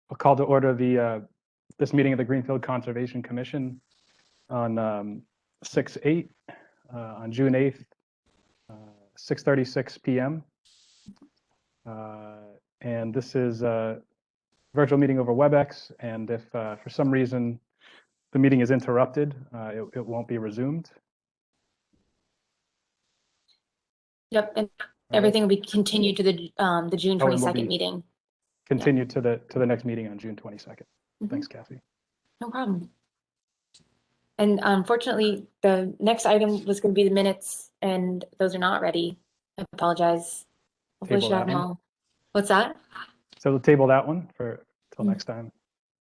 I'll call to order this meeting of the Greenfield Conservation Commission on 6/8, on June 8th, 6:36 p.m. And this is a virtual meeting over Webex, and if for some reason the meeting is interrupted, it won't be resumed. Yep, and everything will be continued to the June 22nd meeting. Continued to the next meeting on June 22nd. Thanks, Kathy. No problem. And unfortunately, the next item was going to be the minutes, and those are not ready. I apologize. Hopefully should have them all. What's that? So we'll table that one for till next time.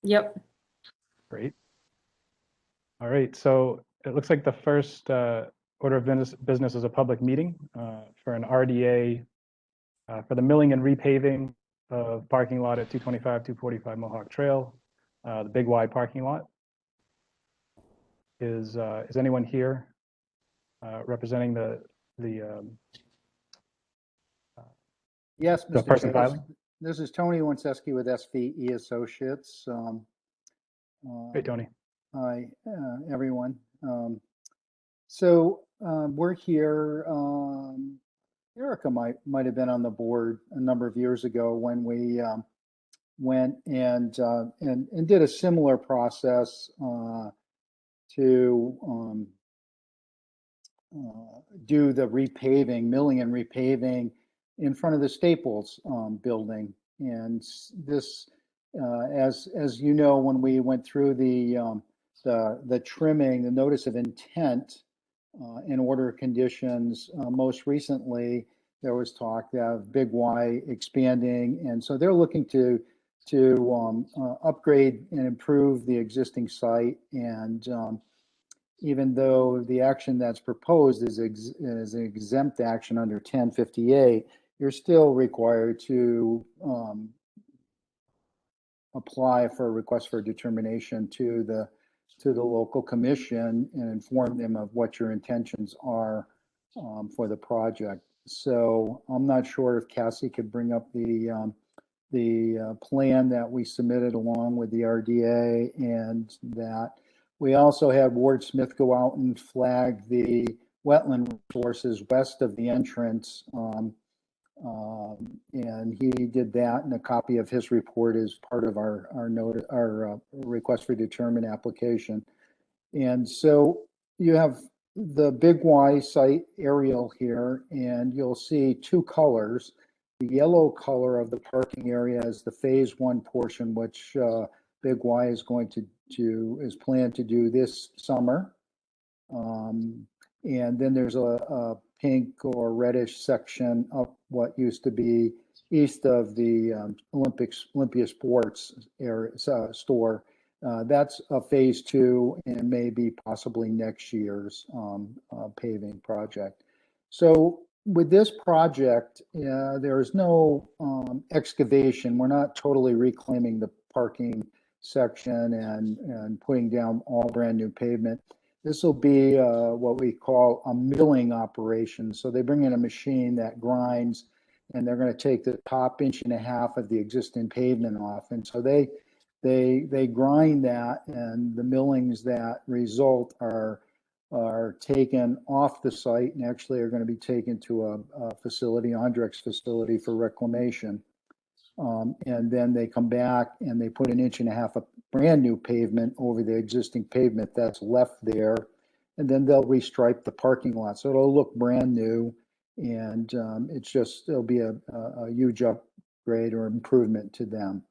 Yep. Great. All right. So it looks like the first order of business is a public meeting for an RDA for the milling and repaving of parking lot at 225 Mohawk Trail, the Big Y parking lot. Is anyone here representing the yes, the Mr. person Chair. filing? This is Tony Winseski with SVE Associates. Hey, Tony. Hi, everyone. So we're here. Erica might have been on the board a number of years ago when we went and did a similar process to do the repaving, milling and repaving in front of the Staples building. And this, as you know, when we went through the trimming, the notice of intent in order of conditions, most recently there was talk of Big Y expanding, and so they're looking to upgrade and improve the existing site. And even though the action that's proposed is an exempt action under 1058, you're still required to apply for a request for determination to the local commission and inform them of what your intentions are for the project. So I'm not sure if Cassie could bring up the plan that we submitted along with the RDA, and that we also had Ward Smith go out and flag the wetland resources west of the entrance. And he did that, and a copy of his report is part of our request for determination application. And so you have the Big Y site aerial here, and you'll see two colors. The yellow color of the parking area is the phase one portion, which Big Y is going is planned to do this summer. And then there's a pink or reddish section up what used to be east of the Olympia Sports area store. That's a phase two and maybe possibly next year's paving project. So with this project, there is no excavation. We're not totally reclaiming the parking section and putting down all brand new pavement. This will be what we call a milling operation. So they bring in a machine that grinds, and they're going to take the top 1.5 inches of the existing pavement off. And so they grind that, and the millings that result are taken off the site and actually are going to be taken to a facility, Andrex facility, for reclamation. And then they come back and they put 1.5 inches of brand new pavement over the existing pavement that's left there. And then they'll restripe the parking lot. So it'll look brand new, and it'll be a huge upgrade or improvement to them.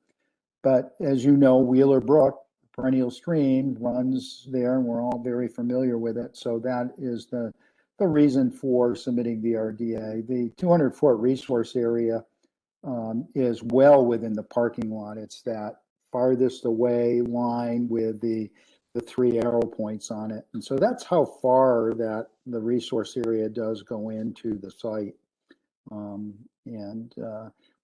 But as you know, Wheeler Brook, perennial stream, runs there, and we're all very familiar with it. So that is the reason for submitting the RDA. The 200-foot resource area is well within the parking lot. It's that farthest away line with the 3 arrow points on it. And so that's how far that the resource area does go into the site.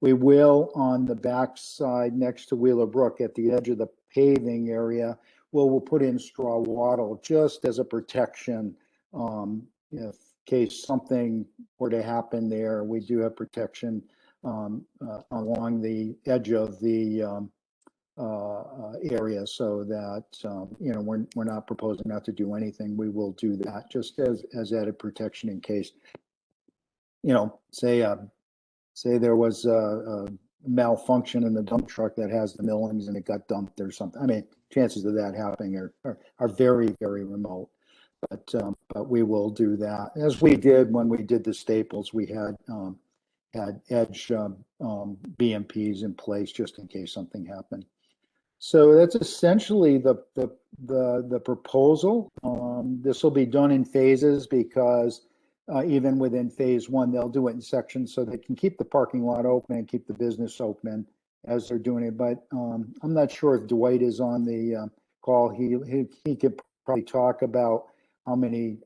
We will, on the back side next to Wheeler Brook at the edge of the paving area, we'll put in straw wattle just as a protection. In case something were to happen there, we do have protection along the edge of the area, so that, you know, we're not proposing not to do anything. We will do that just as added protection in case, you know, say there was a malfunction in the dump truck that has the millings and it got dumped or something. I mean, chances of that happening are very, very remote. But we will do that, as we did when we did the staples. We had edge BMPs in place just in case something happened. So that's essentially the proposal. This will be done in phases because even within phase one, they'll do it in sections so they can keep the parking lot open and keep the business open as they're doing it. But I'm not sure if Dwight is on the call. He could probably talk about how many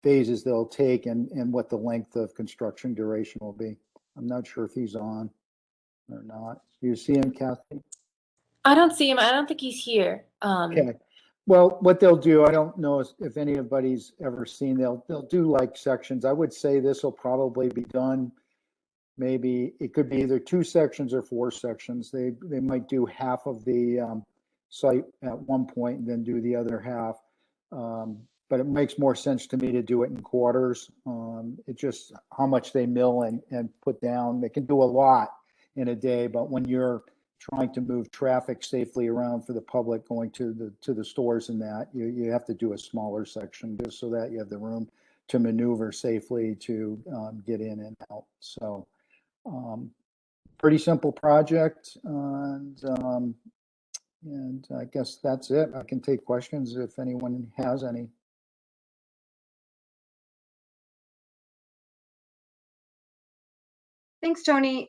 phases they'll take and what the length of construction duration will be. I'm not sure if he's on or not. Do you see him, Kathy? I don't see him. I don't think he's here. Okay. Well, what they'll do, I don't know if anybody's ever seen, they'll do like sections. I would say this will probably be done. Maybe it could be either 2 sections or 4 sections. They might do half of the site at one point and then do the other half. But it makes more sense to me to do it in quarters. It just how much they mill and put down. They can do a lot in a day, but when you're trying to move traffic safely around for the public going to the stores and that, you have to do a smaller section just so that you have the room to maneuver safely to get in and out. So pretty simple project, and I guess that's it. I can take questions if anyone has any. Thanks, Tony.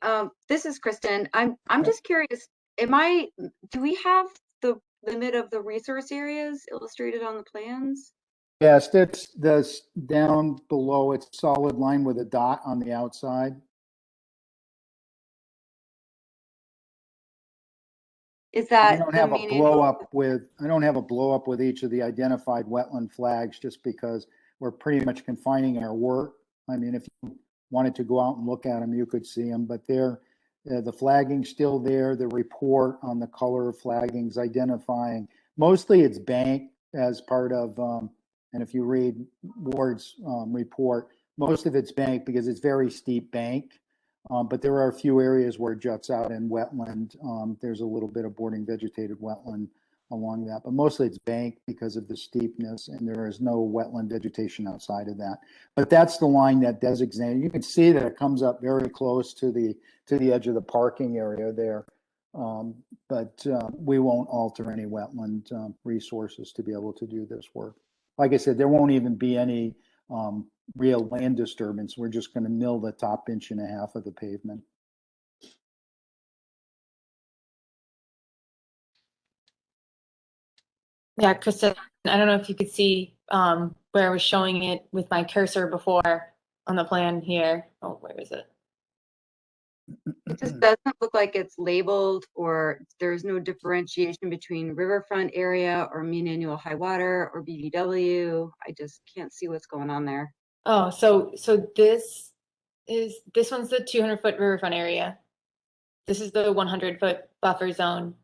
This is Kristen. I'm just curious, do we have the limit of the resource areas illustrated on the plans? Yes, that's down below. It's solid line with a dot on the outside. Is that I don't have a blow up with each of the identified wetland flags just because we're pretty much confining our work. I mean, if you wanted to go out and look at them, you could see them, but the flagging's still there. The report on the color of flagging's identifying. Mostly it's bank as part of, and if you read Ward's report, most of it's bank because it's very steep bank. But there are a few areas where it juts out in wetland. There's a little bit of boarding vegetated wetland along that, but mostly it's bank because of the steepness, and there is no wetland vegetation outside of that. But that's the line that designated. You can see that it comes up very close to the edge of the parking area there. But we won't alter any wetland resources to be able to do this work. Like I said, there won't even be any real land disturbance. We're just going to mill the top 1.5 inches of the pavement. Yeah, Kristen, I don't know if you could see where I was showing it with my cursor before on the plan here. Oh, where is it? It just doesn't look like it's labeled, or there's no differentiation between riverfront area or mean annual high water or BVW. I just can't see what's going on there. Oh, so this one's the 200-foot riverfront area. This is the 100-foot buffer zone.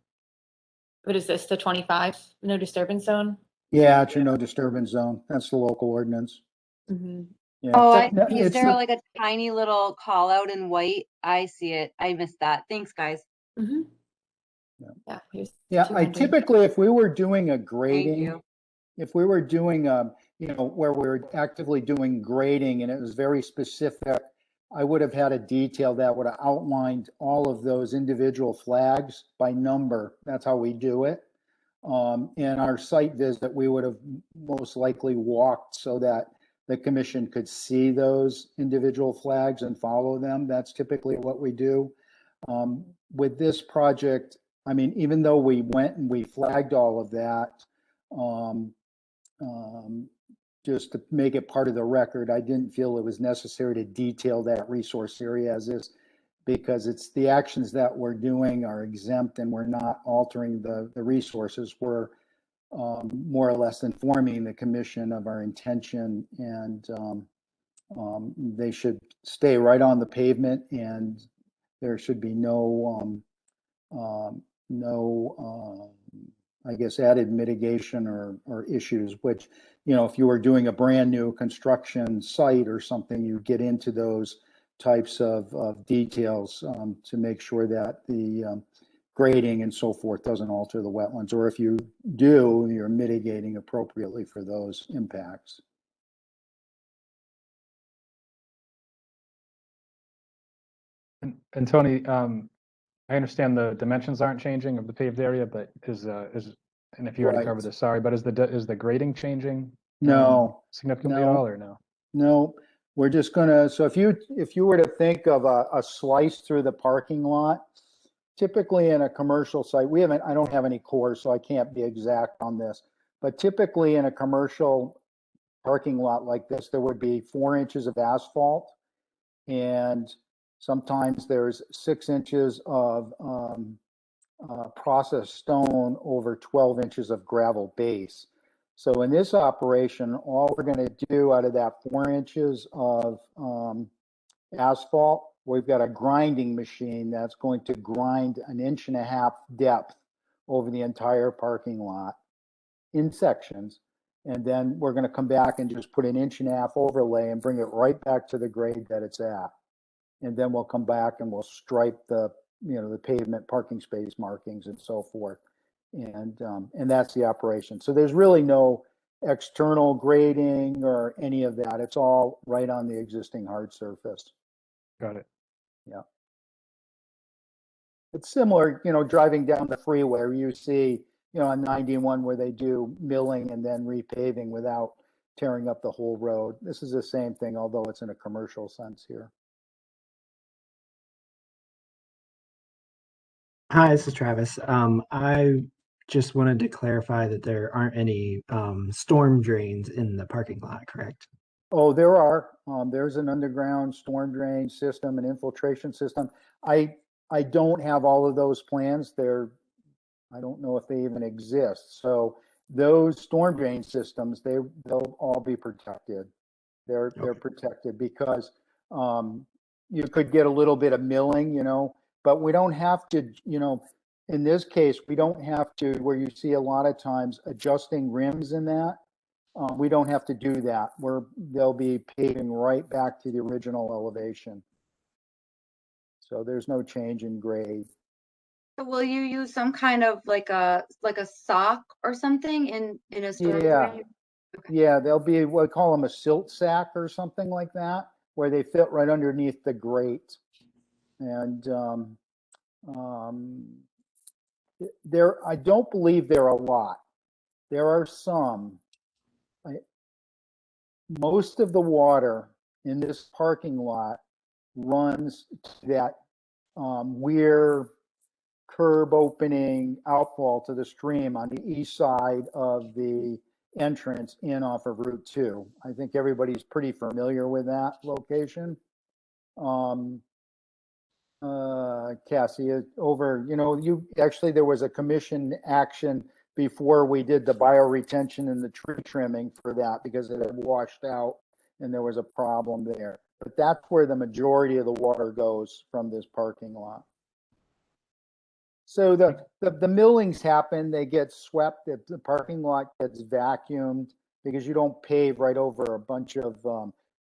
What is this, the 25 no disturbance zone? Yeah, it's your no disturbance zone. That's the local ordinance. Mm-hmm. Yeah. Oh, No, is it's there the- like a tiny little call out in white? I see it. I missed that. Thanks, guys. Mm-hmm. Yeah. Here's Yeah, I 200. typically, if we were doing a Thank grading, you. if we were doing where we're actively doing grading and it was very specific, I would have had a detail that would have outlined all of those individual flags by number. That's how we do it. In our site visit, we would have most likely walked so that the commission could see those individual flags and follow them. That's typically what we do. With this project, I mean, even though we went and we flagged all of that, just to make it part of the record, I didn't feel it was necessary to detail that resource area as is, because it's the actions that we're doing are exempt and we're not altering the resources. We're more or less informing the commission of our intention, and they should stay right on the pavement, and there should be no I guess, added mitigation or issues, which, you know, if you were doing a brand new construction site or something, you get into those types of details to make sure that the grading and so forth doesn't alter the wetlands, or if you do, you're mitigating appropriately for those impacts. And Tony, I understand the dimensions aren't changing of the paved area, but and if you already Right. covered this, sorry, but is the grading changing? No, Significantly at no. all, or no? No, we're just gonna, so if you were to think of a slice through the parking lot, typically in a commercial site, I don't have any cores, so I can't be exact on this, but typically in a commercial parking lot like this, there would be 4 inches of asphalt, and sometimes there's 6 inches of processed stone over 12 inches of gravel base. So in this operation, all we're going to do out of that 4 inches of asphalt, we've got a grinding machine that's going to grind 1.5 inches depth over the entire parking lot in sections. And then we're going to come back and just put 1.5 inches overlay and bring it right back to the grade that it's at. And then we'll come back and we'll stripe the pavement, parking space markings and so forth. And that's the operation. So there's really no external grading or any of that. It's all right on the existing hard surface. Got it. Yeah. It's similar, driving down the freeway where you see, on 91 where they do milling and then repaving without tearing up the whole road. This is the same thing, although it's in a commercial sense here. Hi, this is Travis. I just wanted to clarify that there aren't any storm drains in the parking lot, correct? Oh, there are. There's an underground storm drain system, an infiltration system. I don't have all of those plans. I don't know if they even exist. So those storm drain systems, they'll all be protected. They're protected because you could get a little bit of milling, but we don't have to, in this case, we don't have to, where you see a lot of times adjusting rims in that. We don't have to do that. They'll be paving right back to the original elevation. So there's no change in grade. So will you use some kind of like a sock or something in a storm drain? Okay. Yeah, they'll be, we call them a silt sack or something like that, where they fit right underneath the grate. And I don't believe there are a lot. There are some. Most of the water in this parking lot runs to that weir curb opening outfall to the stream on the east side of the entrance in off of Route 2. I think everybody's pretty familiar with that location. Cassie, there was a commission action before we did the bioretention and the tree trimming for that because it had washed out and there was a problem there. But that's where the majority of the water goes from this parking lot. So the millings happen, they get swept, the parking lot gets vacuumed because you don't pave right over a bunch of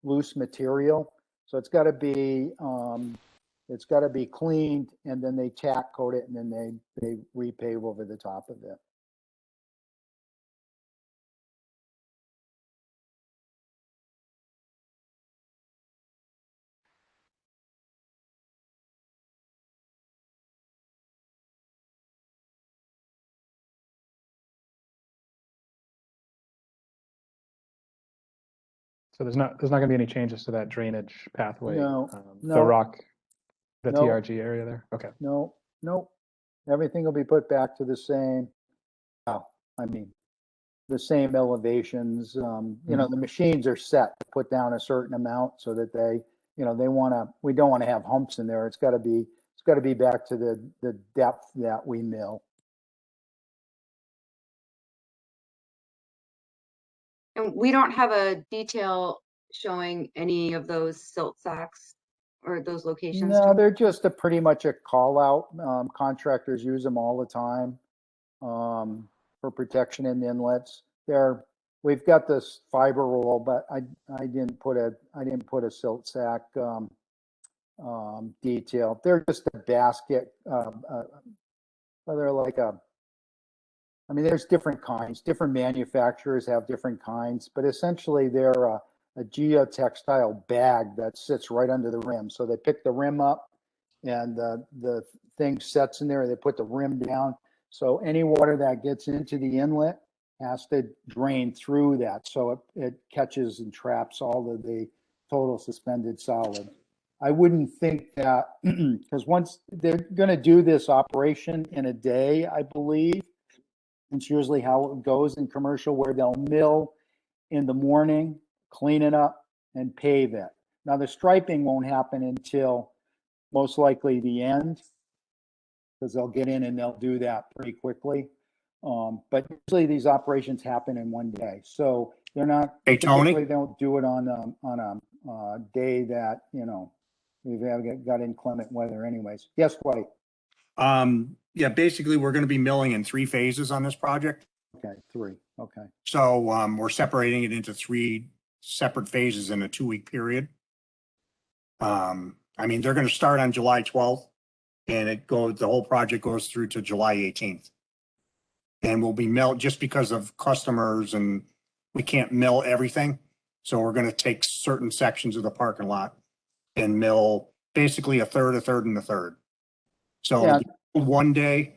loose material. So it's got to be cleaned, and then they tack coat it, and then they repave over the top of it. So there's not going to be any changes to that drainage pathway. No, The no. rock, the No. TRG area there. Okay. No, everything will be put back to the same. The same elevations. The machines are set to put down a certain amount so that we don't want to have humps in there. It's got to be back to the depth that we mill. And we don't have a detail showing any of those silt sacks or those locations? No, Tom? they're just pretty much a call out. Contractors use them all the time for protection in inlets. We've got this fiber roll, but I didn't put a silt sack detail. They're just a basket. They're like I mean, there's different kinds. Different manufacturers have different kinds, but essentially they're a geotextile bag that sits right under the rim. So they pick the rim up and the thing sets in there. They put the rim down. So any water that gets into the inlet has to drain through that. So it catches and traps all of the total suspended solid. I wouldn't think that, because once they're going to do this operation in a day, I believe, it's usually how it goes in commercial, where they'll mill in the morning, clean it up, and pave it. Now, the striping won't happen until most likely the end, because they'll get in and they'll do that pretty quickly. But usually these operations happen in one day. So they're not, Hey, Tony? typically they don't do it on a day that, you know, we've got inclement weather anyways. Yes, Dwight? Yeah, basically, we're going to be milling in 3 phases on this project. Okay, 3, okay. So we're separating it into 3 separate phases in a 2-week period. I mean, they're going to start on July 12th and the whole project goes through to July 18th. And we'll be milled just because of customers and we can't mill everything. So we're going to take certain sections of the parking lot and mill basically a third, and a third. So Yeah. one day,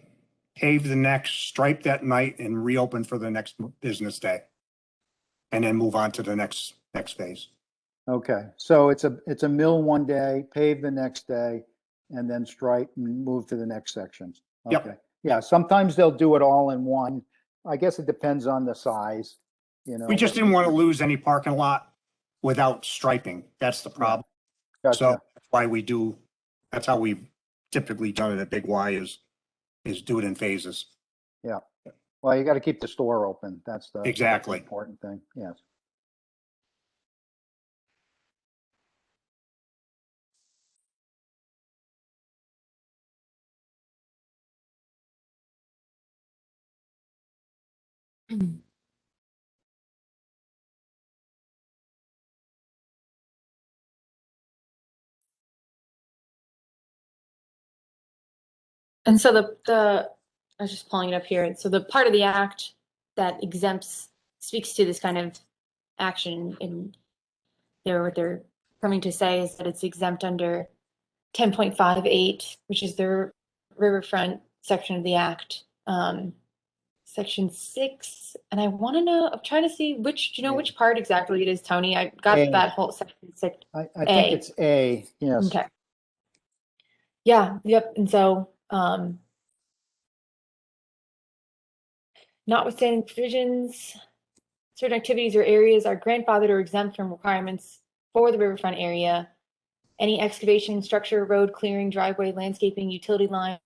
pave the next, stripe that night, and reopen for the next business day, and then move on to the next phase. Okay, so it's a mill one day, pave the next day, and then stripe and move to the next section. Yep. Okay. Yeah, sometimes they'll do it all in one. I guess it depends on the size, you know. We just didn't want to lose any parking lot without striping. That's the problem. Gotcha. So that's why that's how we've typically done it at Big Y is do it in phases. Yeah. Well, you got to keep the store open. That's the Exactly. important thing. Yes. And so I was just pulling it up here. So the part of the act that speaks to this kind of action in what they're coming to say is that it's exempt under 10.58, which is the Riverfront section of the act, section 6. And I want to know, I'm trying to see do you know which part exactly it is, Tony? I got A. that whole section 6. I think it's A. Yes. Okay. Yeah, yep. And so, notwithstanding provisions, certain activities or areas are grandfathered or exempt from requirements for the riverfront area. Any excavation, structure, road clearing, driveway, landscaping, utility line,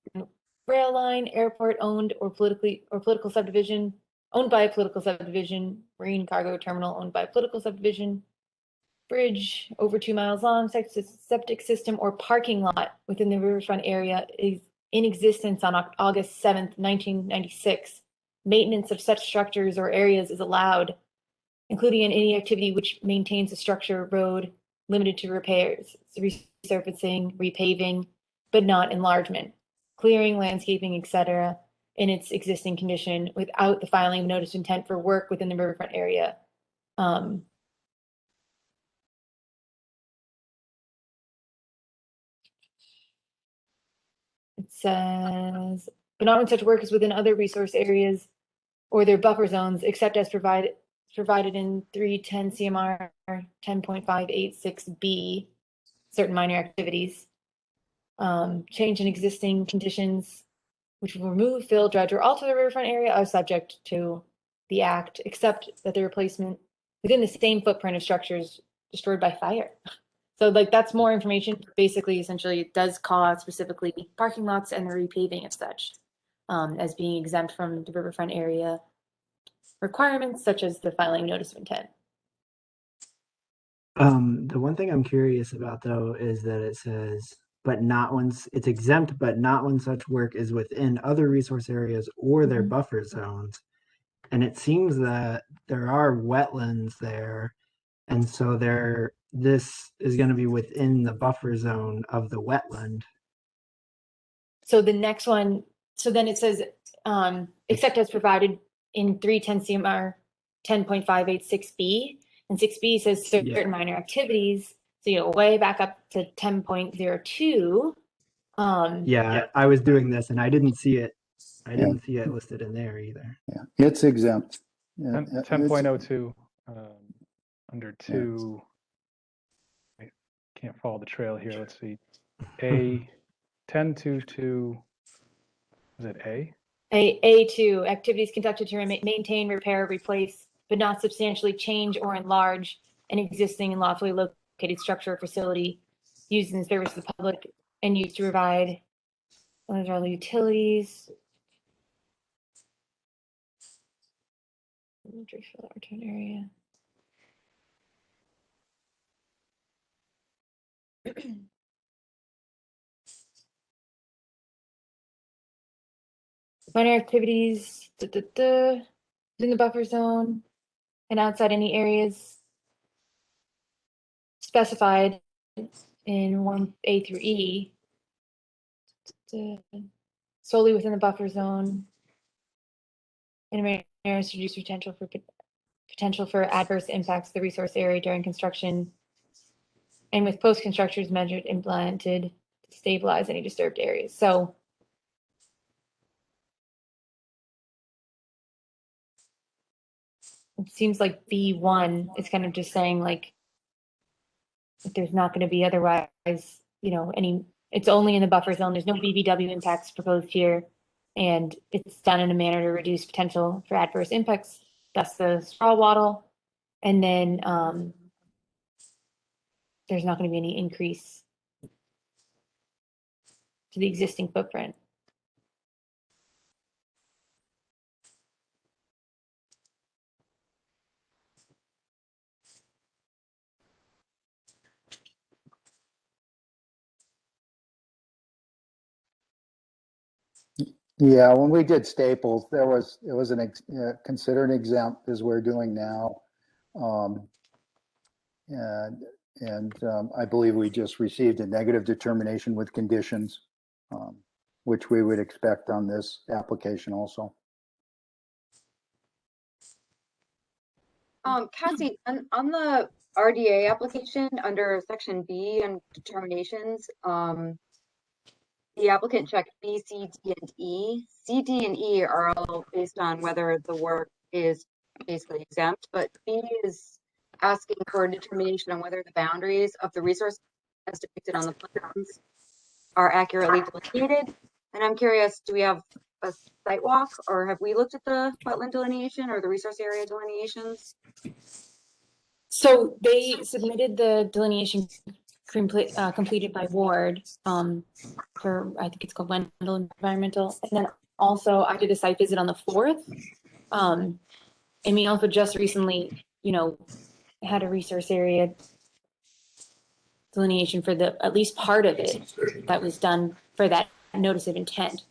rail line, airport owned or political subdivision, owned by a political subdivision, marine cargo terminal owned by a political subdivision, bridge over 2 miles long, septic system, or parking lot within the riverfront area is in existence on August 7th, 1996. Maintenance of such structures or areas is allowed, including in any activity which maintains a structure, road, limited to repairs, resurfacing, repaving, but not enlargement, clearing, landscaping, etc., in its existing condition without the filing of notice of intent for work within the riverfront area. It says, but not when such work is within other resource areas or their buffer zones, except as provided in 310 CMR 10.586B, certain minor activities. Change in existing conditions, which will remove, fill, dredge, or alter the riverfront area are subject to the act, except that the replacement within the same footprint of structures destroyed by fire. So like that's more information. Basically, essentially, it does call out specifically parking lots and the repaving and such as being exempt from the riverfront area requirements, such as the filing notice of intent. The one thing I'm curious about though is that it says, but not once it's exempt, but not when such work is within other resource areas or their Mhm. buffer zones. And it seems that there are wetlands there. And so this is going to be within the buffer zone of the wetland. So the next one, so then it says, except as provided in 310 CMR 10.586B, and 6B says certain minor activities. So you go way back up to 10.02. Yeah, I was doing this and I didn't see it. I didn't see it listed in there either. Yeah, it's exempt. Yeah, 10.02, under 2, I can't follow the trail here. Let's see. A 10.22, is it A? A2, activities conducted to maintain, repair, replace, but not substantially change or enlarge an existing and lawfully located structure or facility used in the service of the public and used to provide other utilities. Driftsville Return area. Minor activities within the buffer zone and outside any areas specified in 1A through E, solely within the buffer zone, and areas to reduce potential for adverse impacts to the resource area during construction, and with post-construction measures implemented to stabilize any disturbed areas. So it seems like B1 is kind of just saying like, if there's not going to be otherwise, it's only in the buffer zone. There's no BBW impacts proposed here. And it's done in a manner to reduce potential for adverse impacts. That's the straw wattle. And then there's not going to be any increase to the existing footprint. Yeah, when we did Staples, it was considered exempt as we're doing now. And I believe we just received a negative determination with conditions, which we would expect on this application also. Cassie, on the RDA application under section B and determinations, the applicant checked B, C, D, and E. C, D, and E are all based on whether the work is basically exempt, but B is asking for a determination on whether the boundaries of the resource as depicted on the plans are accurately delineated. And I'm curious, do we have a site walk, or have we looked at the wetland delineation or the resource area delineations? So they submitted the delineation completed by Ward for, I think it's called Wendell Environmental. And then also I did a site visit on the 4th. And we also just recently, had a resource area delineation for at least part of it that was done for that notice of intent.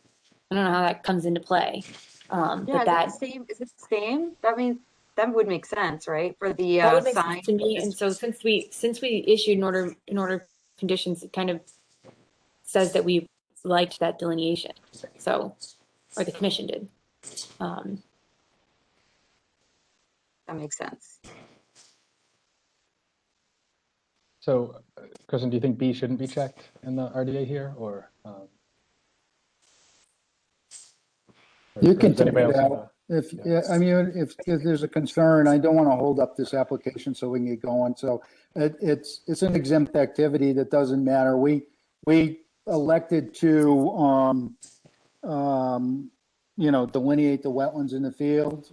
I don't know how that comes into play. Yeah, but that is it the same? That means that would make sense, right? For the that would make sign. sense to me. And so since we issued an order of conditions, it kind of says that we liked that delineation. So, or the commission did. That makes sense. So, Kristen, do you think B shouldn't be checked in the RDA here, or? You can does anybody take it else have out. If there's a concern, I don't want to hold up this application so we can get going. So it's an exempt activity that doesn't matter. We elected to, delineate the wetlands in the field.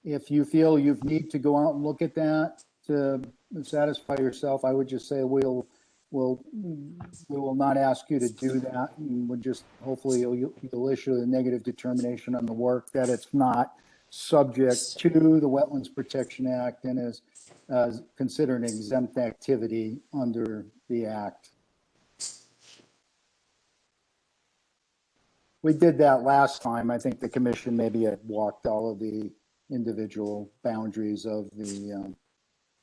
If you feel you need to go out and look at that to satisfy yourself, I would just say we will not ask you to do that, and we'll just hopefully you'll issue a negative determination on the work that it's not subject to the Wetlands Protection Act and is considered an exempt activity under the act. We did that last time. I think the commission maybe had walked all of the individual boundaries of the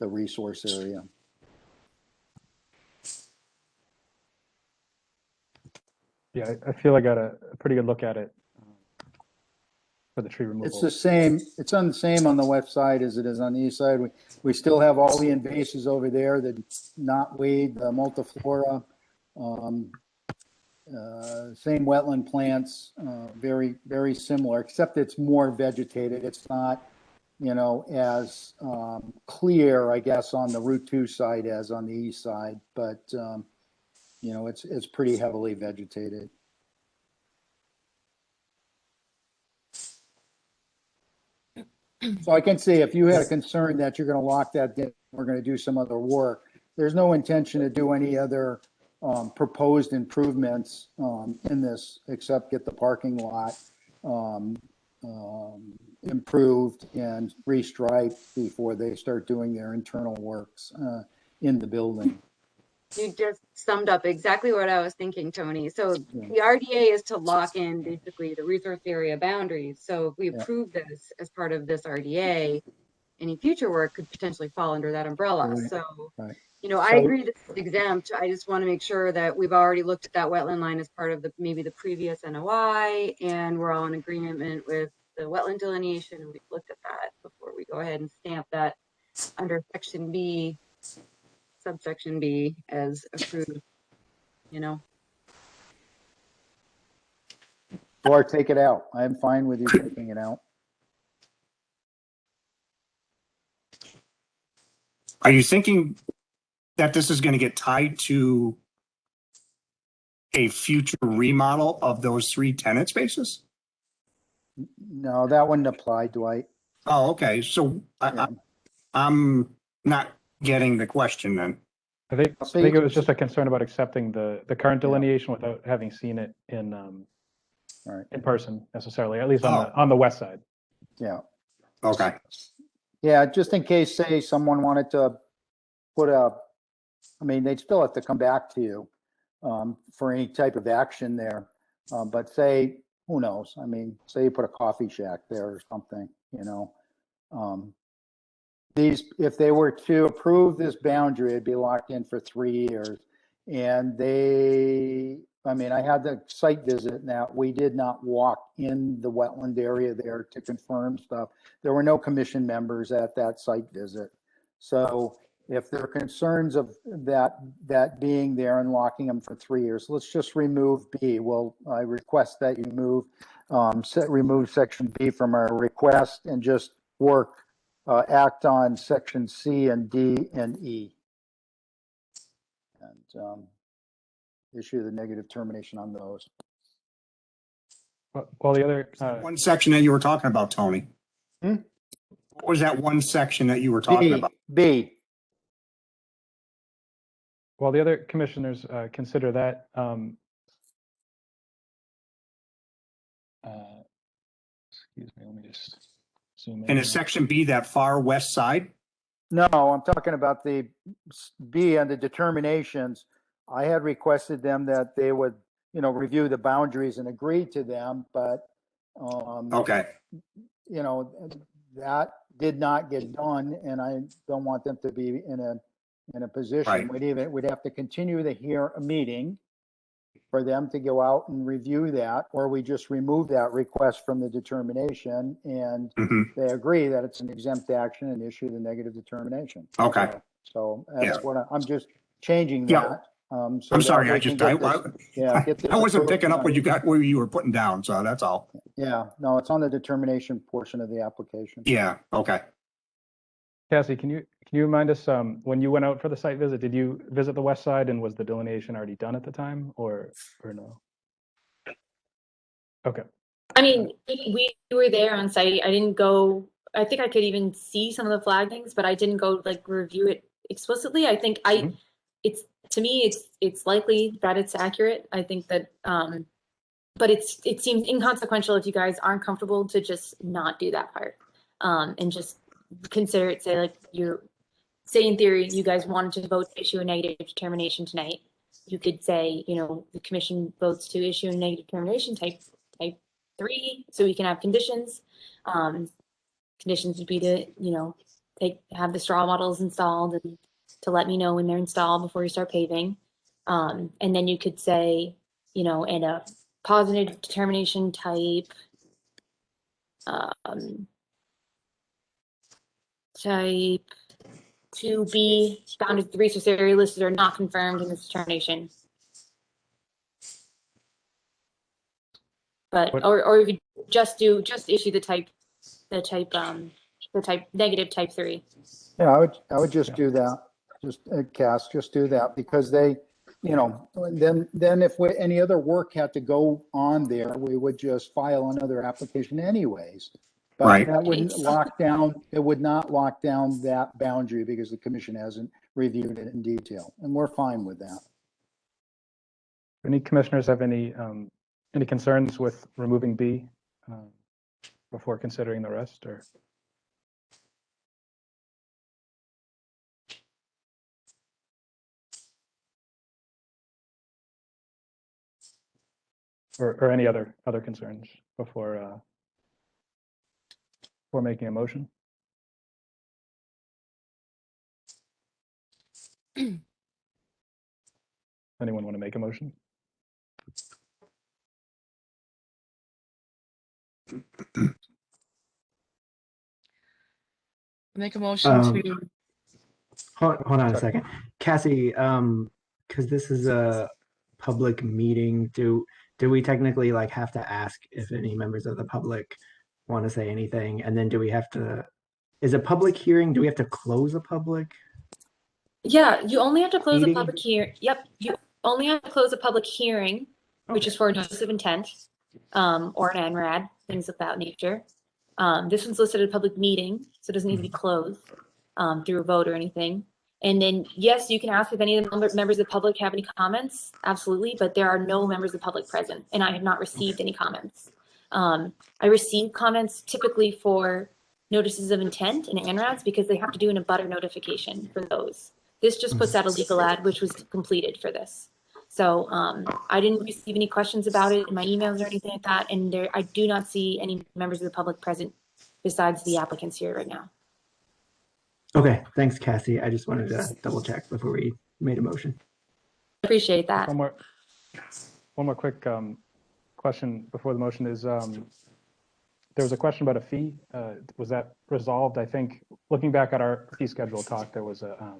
resource area. Yeah, I feel I got a pretty good look at it for the tree removal. It's the same, it's on the same on the west side as it is on the east side. We still have all the invasives over there, the knotweed, the multiflora, same wetland plants, very, very similar, except it's more vegetated. It's not, you know, as clear, I guess, on the Route 2 side as on the east side, but you know, it's pretty heavily vegetated. So I can see if you had a concern that you're going to lock that down, we're going to do some other work. There's no intention to do any other proposed improvements in this, except get the parking lot improved and restriped before they start doing their internal works in the building. You just summed up exactly what I was thinking, Tony. So the RDA is to lock in basically the resource area boundaries. So if we approve this as part of this RDA, any future work could potentially fall under that umbrella. Right. So, Right. you know, I agree this is exempt. I just want to make sure that we've already looked at that wetland line as part of the maybe the previous NOI, and we're all in agreement with the wetland delineation, and we've looked at that before we go ahead and stamp that under section B, subsection B as approved, you know. Or take it out. I'm fine with you taking it out. Are you thinking that this is going to get tied to a future remodel of those 3 tenant spaces? No, that wouldn't apply, Dwight. Oh, okay. So I'm not getting the question then. I think it was just a concern about accepting the current delineation without having seen it in in person necessarily, at least on the west side. Yeah. Okay. Yeah, just in case, say, someone wanted to put I mean, they'd still have to come back to you for any type of action there. But say, who knows? I mean, say you put a coffee shack there or something, you know. If they were to approve this boundary, it'd be locked in for 3 years. And I mean, I had the site visit. Now, we did not walk in the wetland area there to confirm stuff. There were no commission members at that site visit. So if there are concerns of that being there and locking them for 3 years, let's just remove B. Well, I request that you remove section B from our request and just act on section C and D and E. And issue the negative termination on those. Well, the other One section that you were talking about, Tony. What was that one section that you were talking about? B. While the other commissioners consider that, excuse me, let me just zoom in. And is section B that far west side? No, I'm talking about the B and the determinations. I had requested them that they would, you know, review the boundaries and agree to them, but Okay. you know, that did not get done, and I don't want them to be in a position. Right. We'd have to continue a meeting for them to go out and review that, or we just remove that request from the determination and they agree that it's an exempt action and issue the negative determination. Okay. So that's what I'm just changing that. Yeah. So I'm sorry. that I we just, can get this I wasn't approved picking up tonight. what you were putting down. So that's all. Yeah, no, it's on the determination portion of the application. Yeah. Okay. Cassie, can you remind us when you went out for the site visit, did you visit the west side and was the delineation already done at the time or no? Okay. I mean, we were there on site. I didn't go, I think I could even see some of the flaggings, but I didn't go like review it explicitly. I think it's, to me, it's likely that it's accurate. I think that but it seems inconsequential if you guys aren't comfortable to just not do that part. And just consider it, say like say in theory, you guys wanted to vote to issue a negative determination tonight. You could say, you know, the commission votes to issue a negative determination type 3, so we can have conditions. Conditions would be to, you know, have the straw models installed and to let me know when they're installed before you start paving. And then you could say, you know, in a positive determination type, type 2B, bounded the resource area listed are not confirmed in this determination. But or you could just issue the type negative type 3. Yeah, I would just do that. Just Cass, just do that because they, you know, then if any other work had to go on there, we would just file another application anyways. But Right. that wouldn't lock down, it would not lock down that boundary because the commission hasn't reviewed it in detail, and we're fine with that. Any commissioners have any concerns with removing B before considering the rest, or any other concerns before making a motion? Anyone want to make a motion? Make a motion to. Hold on a second. Cassie, because this is a public meeting, do we technically like have to ask if any members of the public want to say anything? And then do we have to, is a public hearing, do we have to close a public? Yeah, you only have to close Meeting? a public hearing. Yep, you only have to close a public hearing, which is for a notice of intent, or an NRAD, things of that nature. This one's listed as a public meeting, so it doesn't need to be closed through a vote or anything. And then, yes, you can ask if any of the members of the public have any comments, absolutely, but there are no members of the public present, and I have not received any comments. I receive comments typically for notices of intent and NRADs because they have to do an abutter notification for those. This just puts out a legal ad, which was completed for this. So I didn't receive any questions about it in my emails or anything like that, and I do not see any members of the public present besides the applicants here right now. Okay, thanks, Cassie. I just wanted to double check before we made a motion. Appreciate that. One more quick question before the motion is, there was a question about a fee. Was that resolved? I think looking back at our fee schedule talk, there was a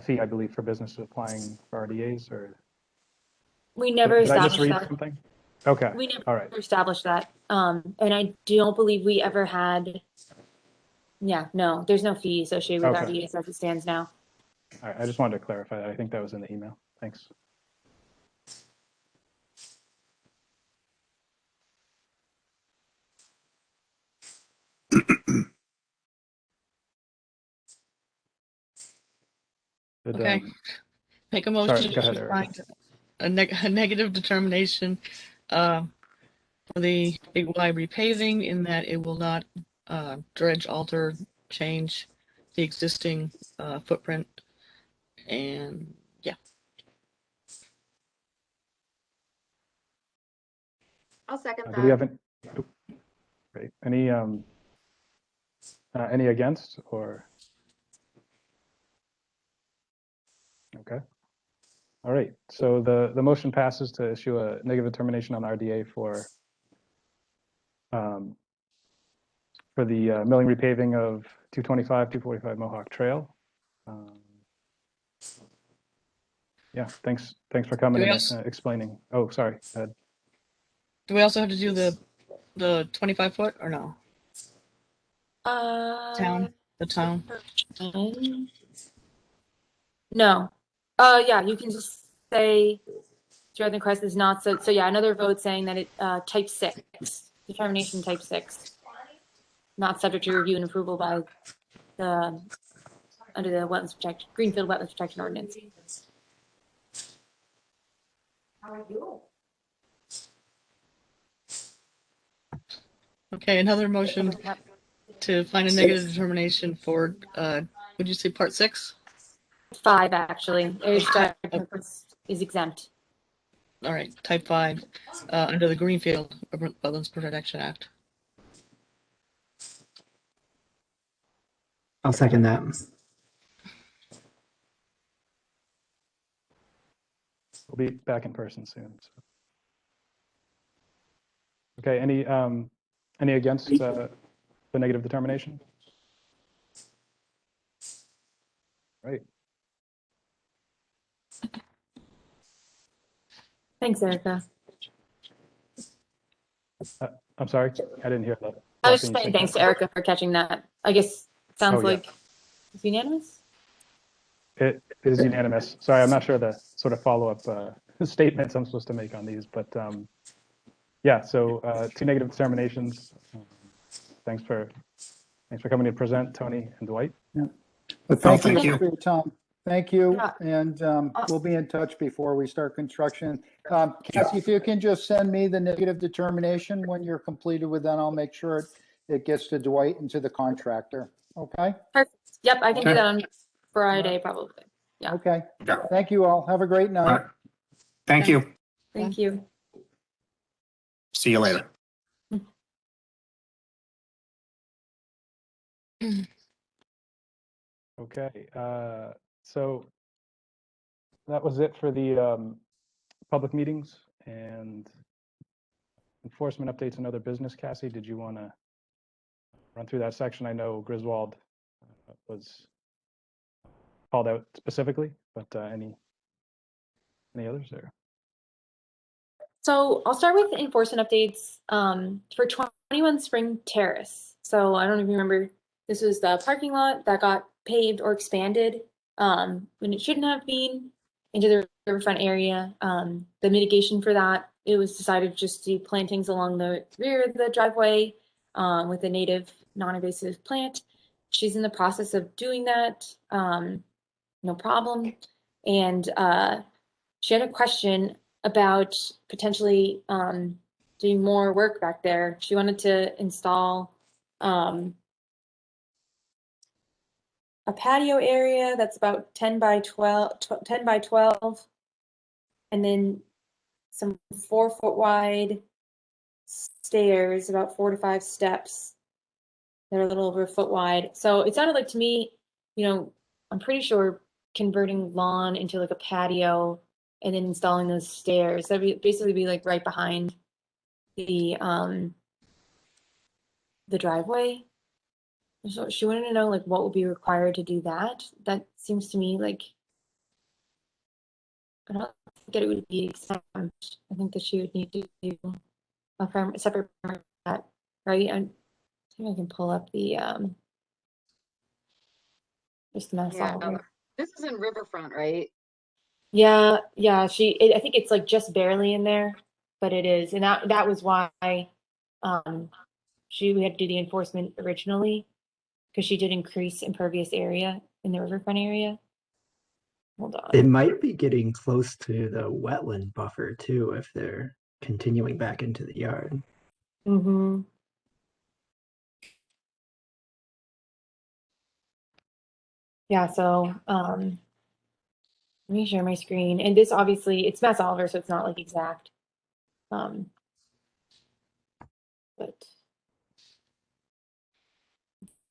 fee, I believe, for businesses applying for RDAs, or We never did I just established read that. something? Okay, We never all right. established that. And I don't believe we ever had, no, there's no fee associated with Okay. RDAs as it stands now. All right, I just wanted to clarify that. I think that was in the email. Thanks. Did, Okay. Make a sorry, motion go ahead, to Erica. find a negative determination for the Big Y repaving in that it will not dredge, alter, change the existing footprint. And yeah. I'll second Do we have that. great. Any against or? Okay. All right. So the motion passes to issue a negative determination on RDA for the milling repaving of 225, 245 Mohawk Trail. Yeah, thanks for coming Do we and explaining. Oh, sorry. Go ahead. Do we also have to do the 25 foot or no? The town. No. Yeah, you can just say Jordan Crest is not so yeah, another vote saying that it type 6, determination type 6, not subject to review and approval by the under the Greenfield Wetlands Protection Ordinance. Okay, another motion to find a negative determination for, would you say part 6? 5, actually. Area drive purpose is exempt. All right, type 5, under the Greenfield Wetlands Protection Act. I'll second that. We'll be back in person soon. So. Okay, any against the negative determination? Right. Thanks, Erica. I'm sorry, I didn't hear that. I was Can just you saying say thanks that? to Erica for catching that. I guess sounds Oh, yeah. like it's unanimous. It is unanimous. Sorry, I'm not sure the sort of follow-up statements I'm supposed to make on these, but yeah, so 2 negative determinations. Thanks for coming to present, Tony and Dwight. But thank thank you you. for your time. Thank you, Yeah. and we'll be in touch before we start construction. Cassie, if you can just send me the negative determination when you're completed with that, I'll make sure it gets to Dwight and to the contractor. Okay? Perfect. Yep, I can do Okay. that on Friday, probably. Yeah. Okay. Yeah. Thank you all. Have a great All night. right. Thank you. Thank you. See you later. Okay, so that was it for the public meetings and enforcement updates and other business. Cassie, did you want to run through that section? I know Griswold was called out specifically, but any others there? So I'll start with enforcement updates for 21 Spring Terrace. So I don't even remember, this was the parking lot that got paved or expanded when it shouldn't have been into the riverfront area. The mitigation for that, it was decided just to do plantings along the rear of the driveway with a native non-invasive plant. She's in the process of doing that, no problem. And she had a question about potentially doing more work back there. She wanted to install a patio area that's about 10 by 12, and then some 4-foot wide stairs, about 4 to 5 steps. They're a little over a foot wide. So it sounded like to me, I'm pretty sure converting lawn into like a patio and then installing those stairs, that'd basically be like right behind the driveway. So she wanted to know like what would be required to do that. That seems to me like, I don't think that it would be exempt. I think that she would need to do a separate permit for that, right? I think I can pull up the just the mass Yeah. solver. This is in Riverfront, right? Yeah, I think it's like just barely in there, but it is, and that was why we had to do the enforcement originally, because she did increase impervious area in the riverfront area. Hold on. It might be getting close to the wetland buffer too if they're continuing back into the yard. Mm-hmm. Yeah, so let me share my screen, and this obviously it's Mass Oliver, so it's not like exact. But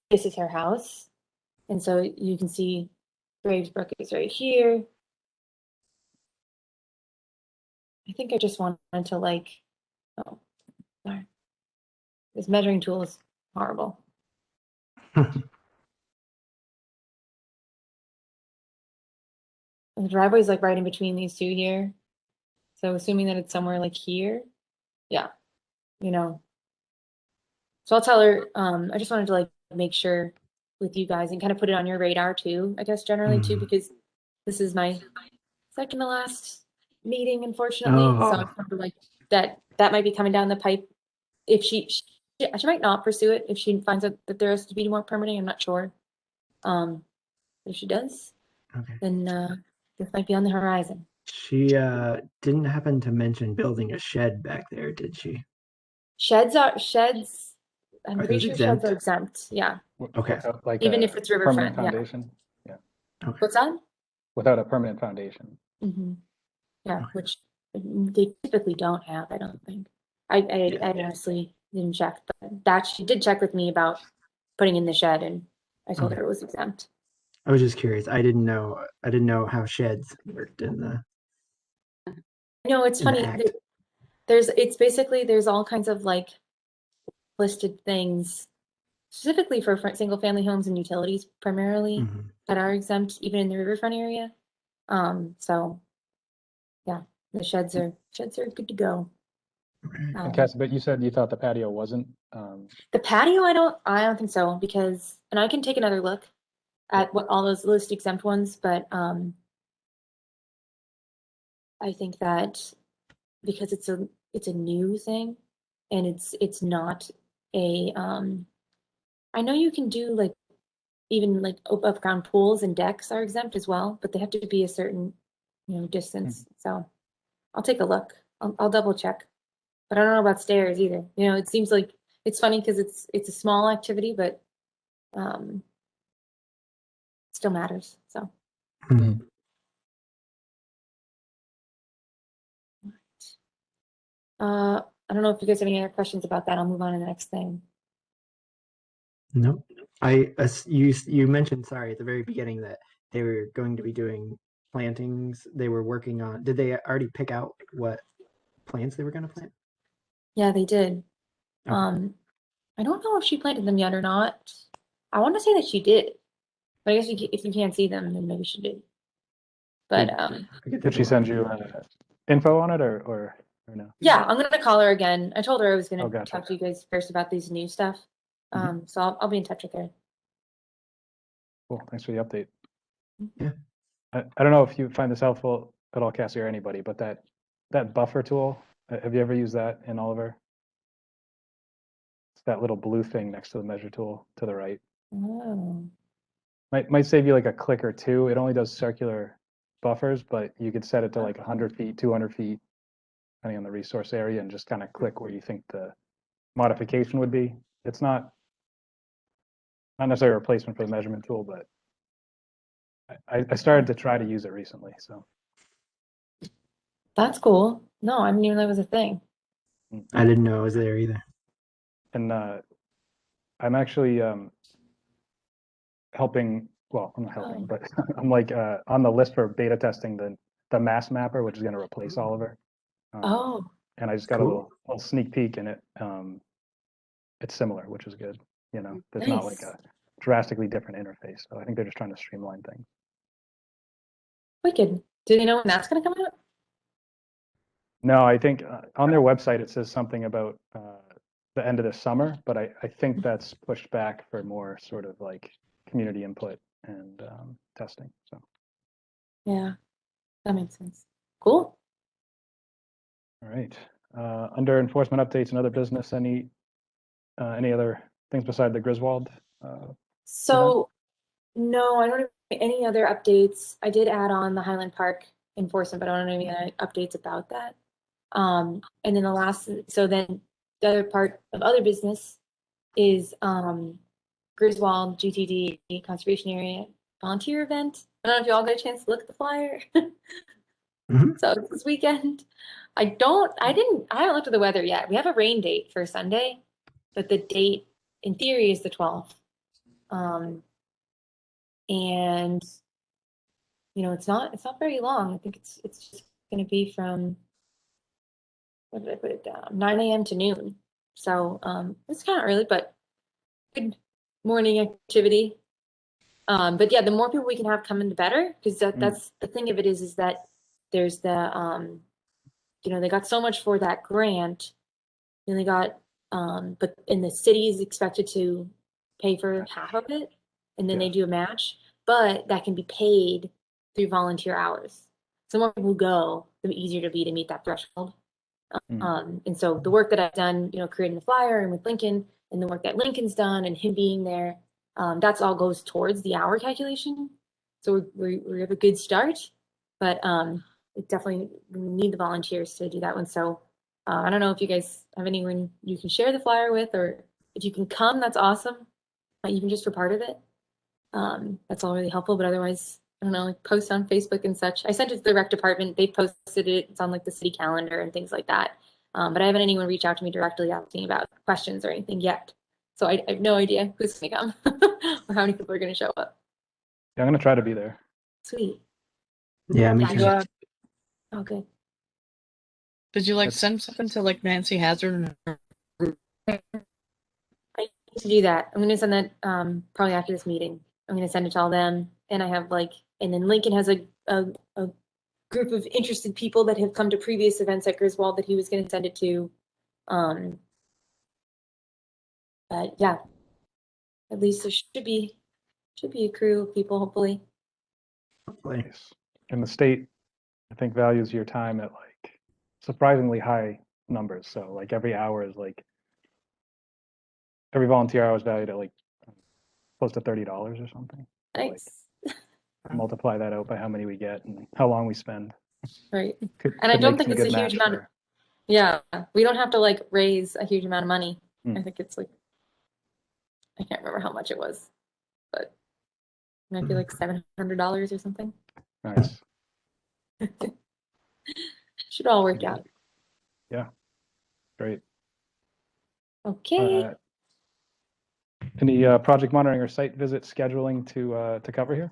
this is her house, and so you can see Gravesbrook is right here. I think I just wanted to like, oh, sorry. This measuring tool is horrible. And the driveway is like right in between these two here. So assuming that it's somewhere like here, yeah, So I'll tell her, I just wanted to like make sure with you guys and kind of put it on your radar too, I guess generally too, because this is my second to last meeting, unfortunately. So I remember like that might be coming down the pipe. If she might not pursue it if she finds out that there has to be more permitting. I'm not sure. But if she does, Okay. then this might be on the horizon. She didn't happen to mention building a shed back there, did she? Sheds, I'm Are pretty those sure sheds are exempt? exempt, yeah, Okay. Without, like even a if it's permanent riverfront, yeah. foundation. Okay. What's that? Without a permanent foundation. Yeah, Okay. which they typically don't have, I don't think. I honestly didn't check, but that she did check with me about putting in the shed, and I told her it was exempt. I was just curious. I didn't know how sheds worked in the No, it's in the funny. act. It's basically, there's all kinds of like listed things specifically for single family homes and utilities primarily Mhm. that are exempt even in the riverfront area. So yeah, the sheds are good to go. Right. And Cassie, but you said you thought the patio wasn't. The patio, I don't think so, because, and I can take another look at what all those list exempt ones, but I think that because it's a new thing and it's not a I know you can do like even like above ground pools and decks are exempt as well, but they have to be a certain, distance. So I'll take a look. I'll double check. But I don't know about stairs either. It seems like it's funny because it's a small activity, but still matters. So Mhm. I don't know if you guys have any other questions about that. I'll move on to the next thing. No. You mentioned, sorry, at the very beginning that they were going to be doing plantings. They were working on. Did they already pick out what plants they were going to plant? Yeah, they did. Okay. I don't know if she planted them yet or not. I want to say that she did, but I guess if you can't see them, then maybe she did. But Did she send you info on it or no? yeah, I'm gonna call her again. I told her I was gonna Oh, gotcha. talk to you guys first about these new stuff. So I'll be in touch with her. Cool. Thanks for the update. Yeah. I don't know if you find this helpful at all, Cassie, or anybody, but that buffer tool, have you ever used that in Oliver? It's that little blue thing next to the measure tool to the right. Oh, Might save you like a click or two. It only does circular buffers, but you could set it to like 100 feet, 200 feet, depending on the resource area, and just kind of click where you think the modification would be. It's not necessarily a replacement for the measurement tool, but I started to try to use it recently. So that's cool. No, I didn't even know that was a thing. I didn't know it was there either. and I'm actually helping. Well, I'm not helping, but I'm like on the list for beta testing the mass mapper, which is going to replace Oliver. Oh, And I just got Cool. a little sneak peek in it. It's similar, which is good. There's not like nice. a drastically different interface. So I think they're just trying to streamline things. Wicked. Do they know when that's gonna come out? No, I think on their website it says something about the end of the summer, but I think that's pushed back for more sort of like community input and testing. So Yeah, that makes sense. Cool. all right. Under enforcement updates and other business, any other things beside the Griswold? So, no, I don't have any other updates. I did add on the Highland Park enforcement, but I don't have any other updates about that. And then then the other part of other business is Griswold GTD Conservation Area volunteer event. I don't know if you all got a chance to look at the flyer. Mhm. So it's this weekend. I haven't looked at the weather yet. We have a rain date for Sunday, but the date in theory is the 12th. And it's not very long. I think it's just going to be from, what did I put it down? 9 a.m. to noon. So it's kind of early, but good morning activity. But yeah, the more people we can have come in, the better, because that's the thing of it is that there's the they got so much for that grant, and they got but the city is expected to pay for half of it, and then they do a match, but that can be paid through volunteer hours. So the more people who go, the easier to be to meet that threshold. And so the work that I've done, creating the flyer and with Lincoln, and the work that Lincoln's done and him being there, that's all goes towards the hour calculation. So we have a good start, but it definitely, we need the volunteers to do that one. So I don't know if you guys have anyone you can share the flyer with, or if you can come, that's awesome. Even just for part of it. That's all really helpful, but otherwise, I don't know, like post on Facebook and such. I sent it to the rec department. They posted it. It's on like the city calendar and things like that. But I haven't anyone reach out to me directly asking about questions or anything yet. So I have no idea who's going to come or how many people are going to show up. Yeah, I'm gonna try to be there. Sweet. Yeah, me Did too. you, oh, good. Did you like That's- send something to like Nancy Hazard? I need to do that. I'm going to send that probably after this meeting. I'm going to send it to all them. And I have like, and then Lincoln has a group of interested people that have come to previous events at Griswold that he was going to send it to. But yeah, at least there should be a crew of people, hopefully. Hopefully. Nice. And the state, I think, values your time at like surprisingly high numbers. So like every hour is like, every volunteer hour is valued at like close to $30 or something. Nice. Multiply that out by how many we get and how long we spend. Right. Could, And I could don't make think some it's a good huge match amount of- for- Yeah, we don't have to like raise a huge amount of money. Hmm. I think it's like, I can't remember how much it was, but it might be like $700 or something. Nice. Should all work out. Great. Okay. Any project monitoring or site visit scheduling to cover here?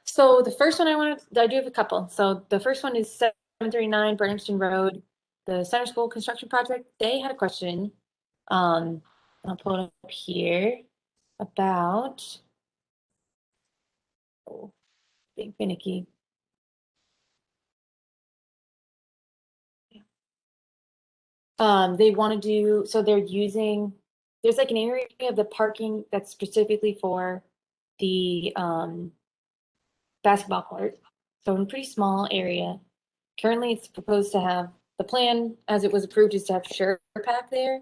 So the first one I do have a couple. So the first one is 739 Burningstone Road, the center school construction project. They had a question. I'll pull it up here about, oh, being finicky. They want to do, so they're using, there's like an area of the parking that's specifically for the basketball court. So in a pretty small area. Currently, it's proposed to have, the plan as it was approved is to have Sure Pack there,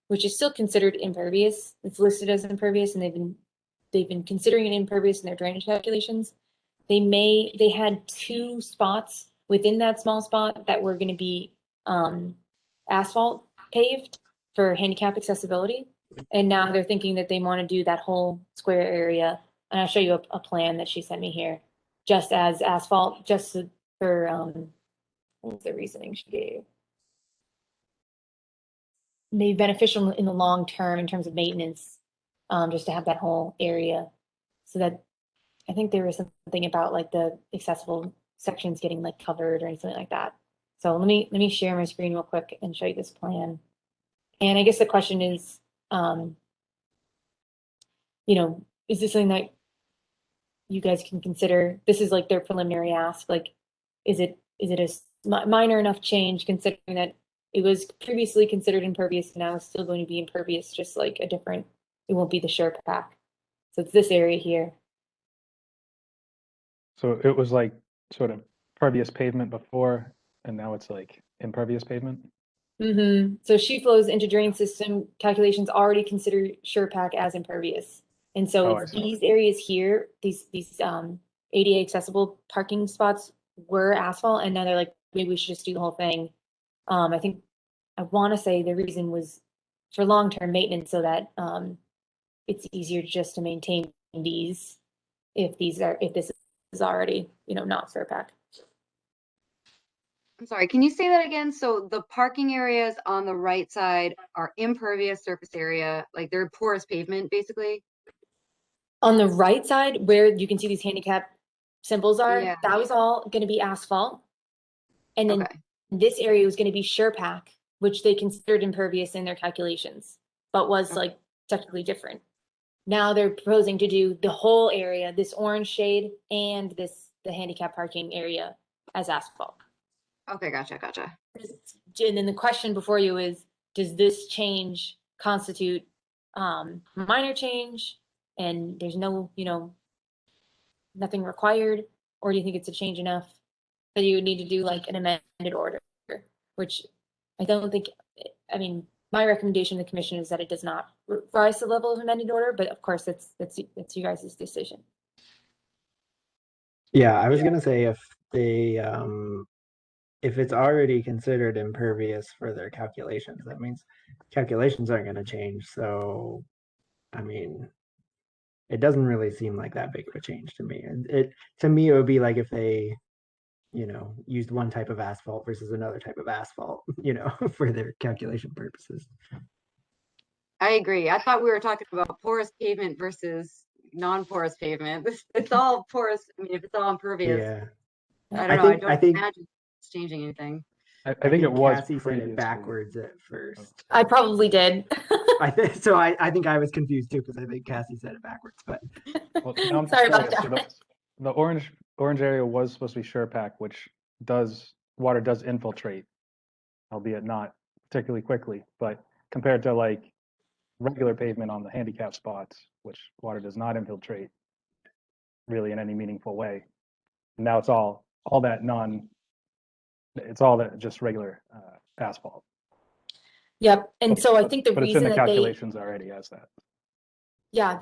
which is still considered impervious. It's listed as impervious, and they've been considering it impervious in their drainage calculations. They had 2 spots within that small spot that were going to be asphalt paved for handicap accessibility. And now they're thinking that they want to do that whole square area. And I'll show you a plan that she sent me here, just as asphalt, just for, what was the reasoning she gave? Maybe beneficial in the long term in terms of maintenance, just to have that whole area. So that, I think there was something about like the accessible sections getting like covered or anything like that. So let me share my screen real quick and show you this plan. And I guess the question is, you know, is this something that you guys can consider? This is like their preliminary ask. Like, is it a minor enough change considering that it was previously considered impervious and now it's still going to be impervious, just like a different, it won't be the Sure Pack. So it's this area here. So it was like sort of pervious pavement before, and now it's like impervious pavement? Mm-hmm. So sheet flows into drain system calculations already consider Sure Pack as impervious. And so Oh, it's I see. these areas here, these ADA accessible parking spots were asphalt, and now they're like, maybe we should just do the whole thing. I think, I want to say the reason was for long-term maintenance so that it's easier just to maintain these if this is already, you know, not Sure Pack. I'm sorry, can you say that again? So the parking areas on the right side are impervious surface area, like they're porous pavement, basically? On the right side, where you can see these handicap symbols are, Yeah. that was all going to be asphalt. And then Okay, this area was going to be Sure Pack, which they considered impervious in their calculations, but was Okay. like technically different. Now they're proposing to do the whole area, this orange shade and the handicap parking area as asphalt. okay, gotcha. And then the question before you is, does this change constitute minor change and there's no, you know, nothing required? Or do you think it's a change enough that you would need to do like an amended order? Which I don't think, I mean, my recommendation to the commission is that it does not rise to the level of amended order, but of course that's you guys' decision. Yeah, I was gonna say if they if it's already considered impervious for their calculations, that means calculations aren't going to change. So, I mean, it doesn't really seem like that big of a change to me. And to me, it would be like if they, used one type of asphalt versus another type of asphalt, for their calculation purposes. I agree. I thought we were talking about porous pavement versus non-porous pavement. It's all porous. I mean, if it's all impervious, Yeah. I don't know. I don't think imagine it's changing anything. I think it was Cassie said it previously. backwards at first. I probably did. I think so. I think I was confused too because I think Cassie said it backwards. But Well, now I'm Sorry about curious. So that. the orange area was supposed to be SurePack, which water does infiltrate, albeit not particularly quickly. But compared to like regular pavement on the handicap spots, which water does not infiltrate really in any meaningful way. And now it's all that just regular asphalt. Yep. And so I think the But it's in reason the that calculations already as that.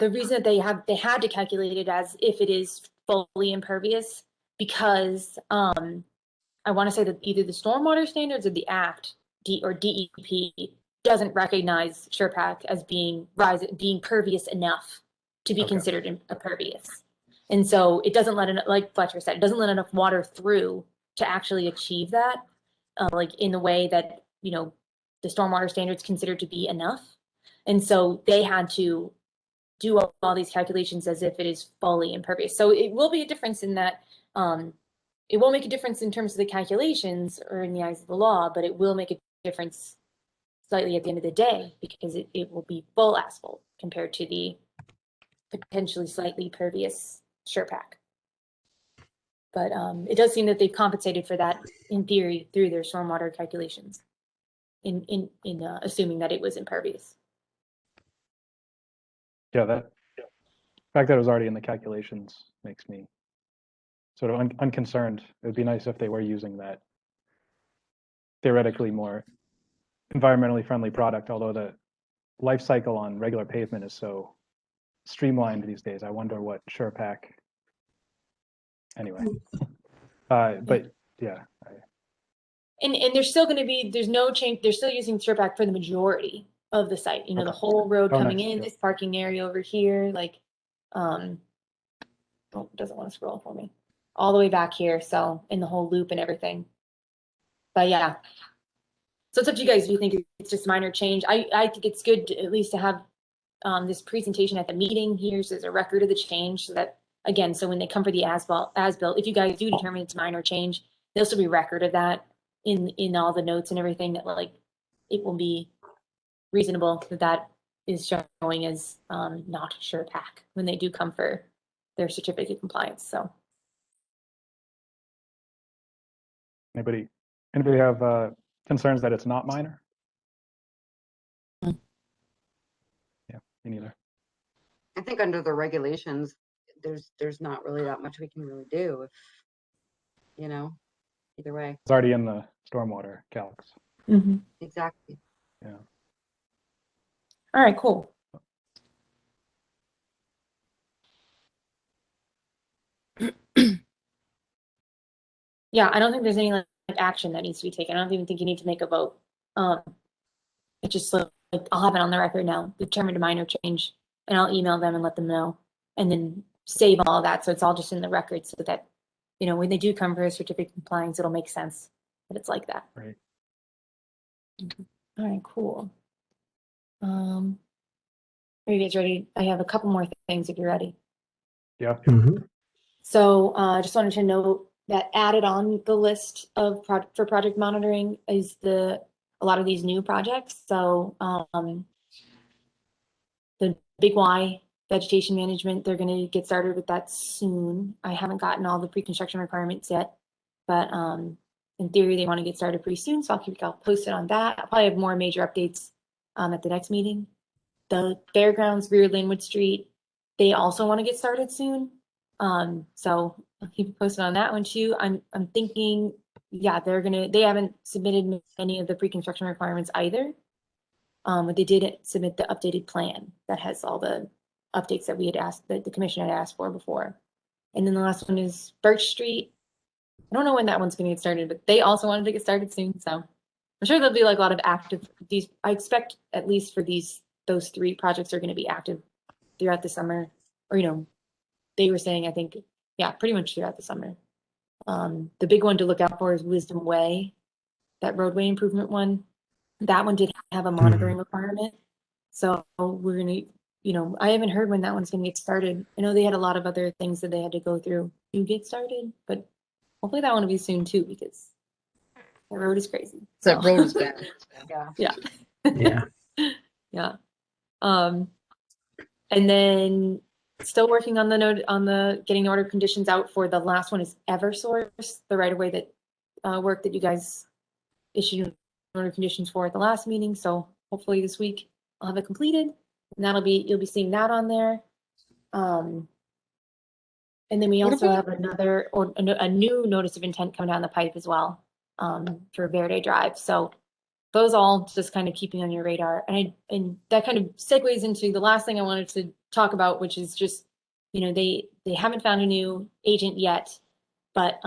the reason that they had to calculate it as if it is fully impervious, because I want to say that either the stormwater standards or the Act or DEP doesn't recognize SurePack as being pervious enough to be Okay. considered impervious. And so it doesn't let enough, like Fletcher said, it doesn't let enough water through to actually achieve that, like in the way that, the stormwater standards consider to be enough. And so they had to do all these calculations as if it is fully impervious. So it will be a difference in that, it won't make a difference in terms of the calculations or in the eyes of the law, but it will make a difference slightly at the end of the day because it will be full asphalt compared to the potentially slightly pervious SurePack. But it does seem that they've compensated for that in theory through their stormwater calculations in assuming that it was impervious. Yeah, the fact that it was already in the calculations makes me sort of unconcerned. It would be nice if they were using that theoretically more environmentally friendly product, although the life cycle on regular pavement is so streamlined these days. I wonder what SurePack. Anyway, but yeah. And there's still going to be, there's no change. They're still using SurePack for the majority of the site. The Okay. whole road Oh, coming nice. in, Yep. this parking area over here, like, oh, it doesn't want to scroll for me. All the way back here, so in the whole loop and everything. But yeah. So it's up to you guys if you think it's just minor change. I think it's good at least to have this presentation at the meeting here so there's a record of the change so that, again, so when they come for the as-built, if you guys do determine it's minor change, there'll still be record of that in all the notes and everything, that like it will be reasonable that is showing as not SurePack when they do come for their certificate of compliance. So Anybody have concerns that it's not minor? Yeah, me neither. I think under the regulations, there's not really that much we can really do if, either way. It's already in the stormwater calcs. Exactly. Yeah. all right, cool. Yeah, I don't think there's any like action that needs to be taken. I don't even think you need to make a vote. It's just like I'll have it on the record now, determined a minor change, and I'll email them and let them know, and then save all that so it's all just in the record so that, when they do come for a certificate of compliance, it'll make sense that it's like that. Right. All right, cool. Are you guys ready? I have a couple more things if you're ready. Yeah. So I just wanted to note that added on the list of for project monitoring is a lot of these new projects. So the Big Y vegetation management, they're going to get started with that soon. I haven't gotten all the pre-construction requirements yet, but in theory, they want to get started pretty soon. So I'll keep you posted on that. I'll probably have more major updates at the next meeting. The fairgrounds, rear Linwood Street, they also want to get started soon. So I'll keep you posted on that one too. I'm thinking, yeah, they haven't submitted any of the pre-construction requirements either. But they did submit the updated plan that has all the updates that we had asked, that the commission had asked for before. And then the last one is Birch Street. I don't know when that one's gonna get started, but they also wanted to get started soon, so I'm sure there'll be like a lot of active, I expect at least for those 3 projects are gonna be active throughout the summer, or, they were saying, I think, yeah, pretty much throughout the summer. The big one to look out for is Wisdom Way, that roadway improvement one. That one did have a monitoring requirement. So we're gonna, I haven't heard when that one's gonna get started. I know they had a lot of other things that they had to go through to get started, but hopefully that one will be soon too, because the road is crazy. That So, road is bad. Yeah. yeah. Yeah. Yeah. And then still working on the note on the getting the order conditions out for the last one is Eversource, the right of way that work that you guys issued order conditions for at the last meeting. So hopefully this week I'll have it completed, and you'll be seeing that on there. And then we What also about- have a new notice of intent coming down the pipe as well, for Verde Drive. So those all just kind of keeping on your radar. And that kind of segues into the last thing I wanted to talk about, which is just, they haven't found a new agent yet, but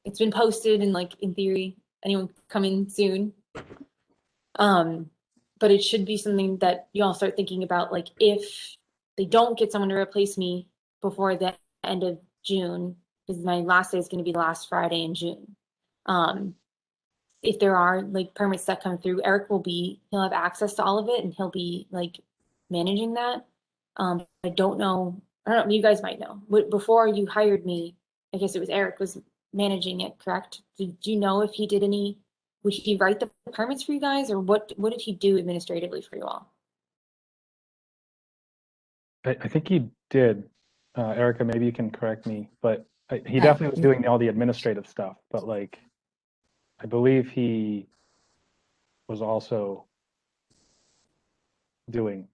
it's been posted and, like, in theory, anyone coming soon. But it should be something that you all start thinking about, like, if they don't get someone to replace me before the end of June, because my last day is going to be the last Friday in June. If there are, like, permits that come through, he'll have access to all of it, and he'll be, like, managing that. I don't know, you guys might know. Before you hired me, I guess it was Eric was managing it, correct? Do you know if he did would he write the permits for you guys, or what did he do administratively for you all? I think he did. Erica, maybe you can correct me, but he Okay. definitely was doing all the administrative stuff, but, like, I believe he was also doing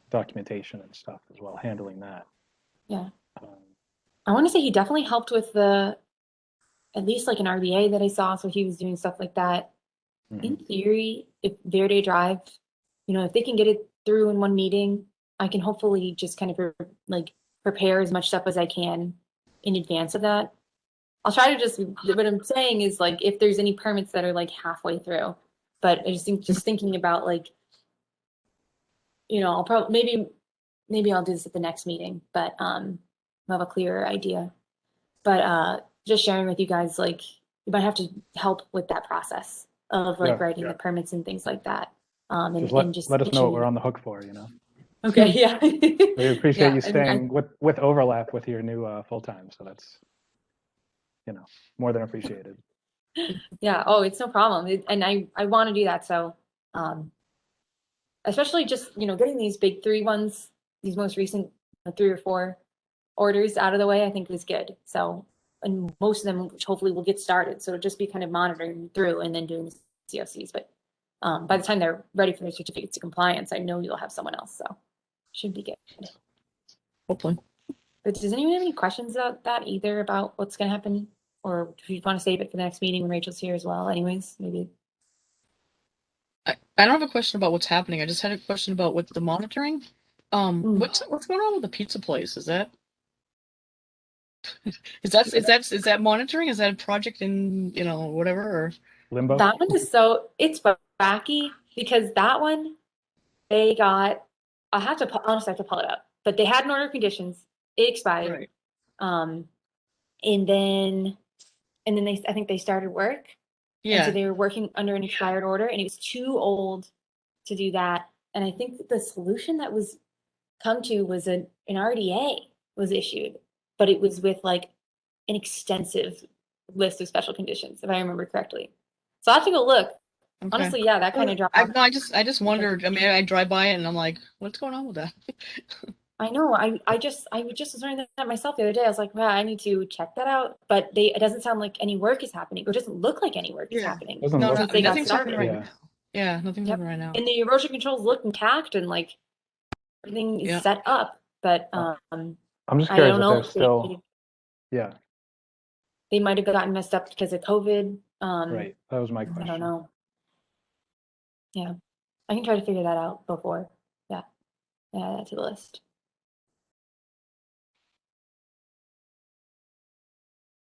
documentation and stuff as well, handling that. Yeah. Um, I want to say he definitely helped with at least like an RDA that I saw, so he was doing stuff like that. In theory, if Verde Drive, if they can get it through in one meeting, I can hopefully just kind of like prepare as much stuff as I can in advance of that. I'll try to what I'm saying is, like, if there's any permits that are like halfway through, but I just think thinking about, like, I'll probably maybe I'll do this at the next meeting, but I'll have a clearer idea. But just sharing with you guys, like, you might have to help with that process of, like, Yeah. writing the permits and things like that. Just And let us make know sure what we're on the hook for, Okay, yeah. We appreciate Yeah, you and staying with overlap with your new full-time, so that's, more than appreciated. yeah, oh, it's no problem. And I want to do that. So, especially just, getting these big 3 ones, these most recent 3 or 4 orders out of the way, I think is good. So, and most of them, which hopefully will get started. So it'll just be kind of monitoring through and then doing the COCs. But by the time they're ready for their certificates of compliance, I know you'll have someone else. So should be good. Hopefully. But does anyone have any questions about that, either about what's going to happen? Or if you want to save it for the next meeting when Rachel's here as well, anyways, maybe. I don't have a question about what's happening. I just had a question about what's the monitoring. What's going on with the pizza place? Is that monitoring? Is that a project in whatever? Or Limbo? That one is it's wacky, because that one, they got, honestly, I have to pull it up, but they had an order of conditions, it expired. right? And then I think they started work. And so Yeah. they were working under an expired order, and it was too old to do that. And I think that the solution that was come to was an RDA was issued, but it was with, like, an extensive list of special conditions, if I remember correctly. So I'll have to go look. Okay. Honestly, yeah, that kind of dropped. I just wondered. I mean, I drive by it and I'm like, what's going on with that? I know. I just was learning that myself the other day. I was like, wow, I need to check that out. But it doesn't sound like any work is happening, or it doesn't look like any work is happening. Doesn't No, look- since they got nothing's happening started. right now. Yeah, nothing's Yep. happening right now. And the erosion controls look intact, and, like, everything is Yeah. set up. But I'm just I curious don't if know. there's still, yeah, They might have gotten messed up because of COVID. right. That was my I question. don't know. Yeah, I can try to figure that out before. Yeah, add that to the list.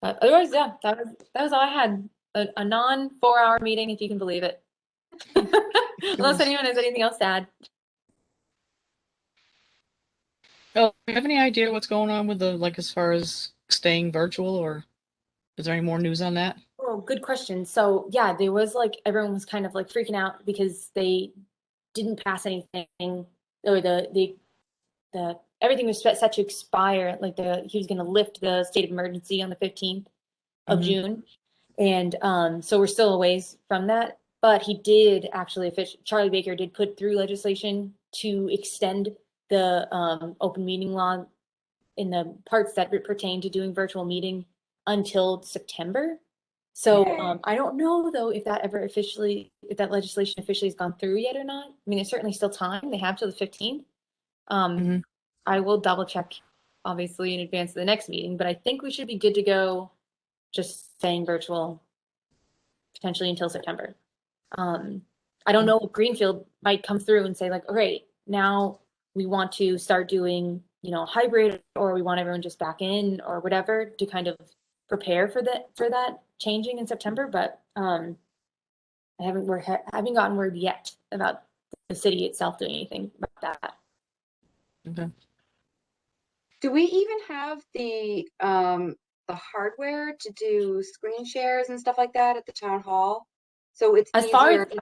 But otherwise, yeah, that was all I had. A non 4-hour meeting, if you can believe it. Unless anyone has anything else to add. Oh, do you have any idea what's going on with the, like, as far as staying virtual, or is there any more news on that? Oh, good question. So yeah, there was like everyone was kind of like freaking out because they didn't pass anything, or the everything was set to expire. Like he was going to lift the state of emergency on the 15th of Mhm. June, and so we're still a ways from that. But he did actually, Charlie Baker did put through legislation to extend the open meeting law in the parts that pertain to doing virtual meeting until September. So I don't know though if that legislation officially has gone through yet or not. I mean, there's certainly still time. They have till the 15th. Mhm. I will double check, obviously, in advance of the next meeting, but I think we should be good to go. Just staying virtual, potentially until September. I don't know if Greenfield might come through and say like, all right, now we want to start doing, hybrid, or we want everyone just back in or whatever to kind of prepare for that changing in September. But I haven't gotten word yet about the city itself doing anything about that. Okay. Do we even have the hardware to do screen shares and stuff like that at the town hall? So it's As far easier as to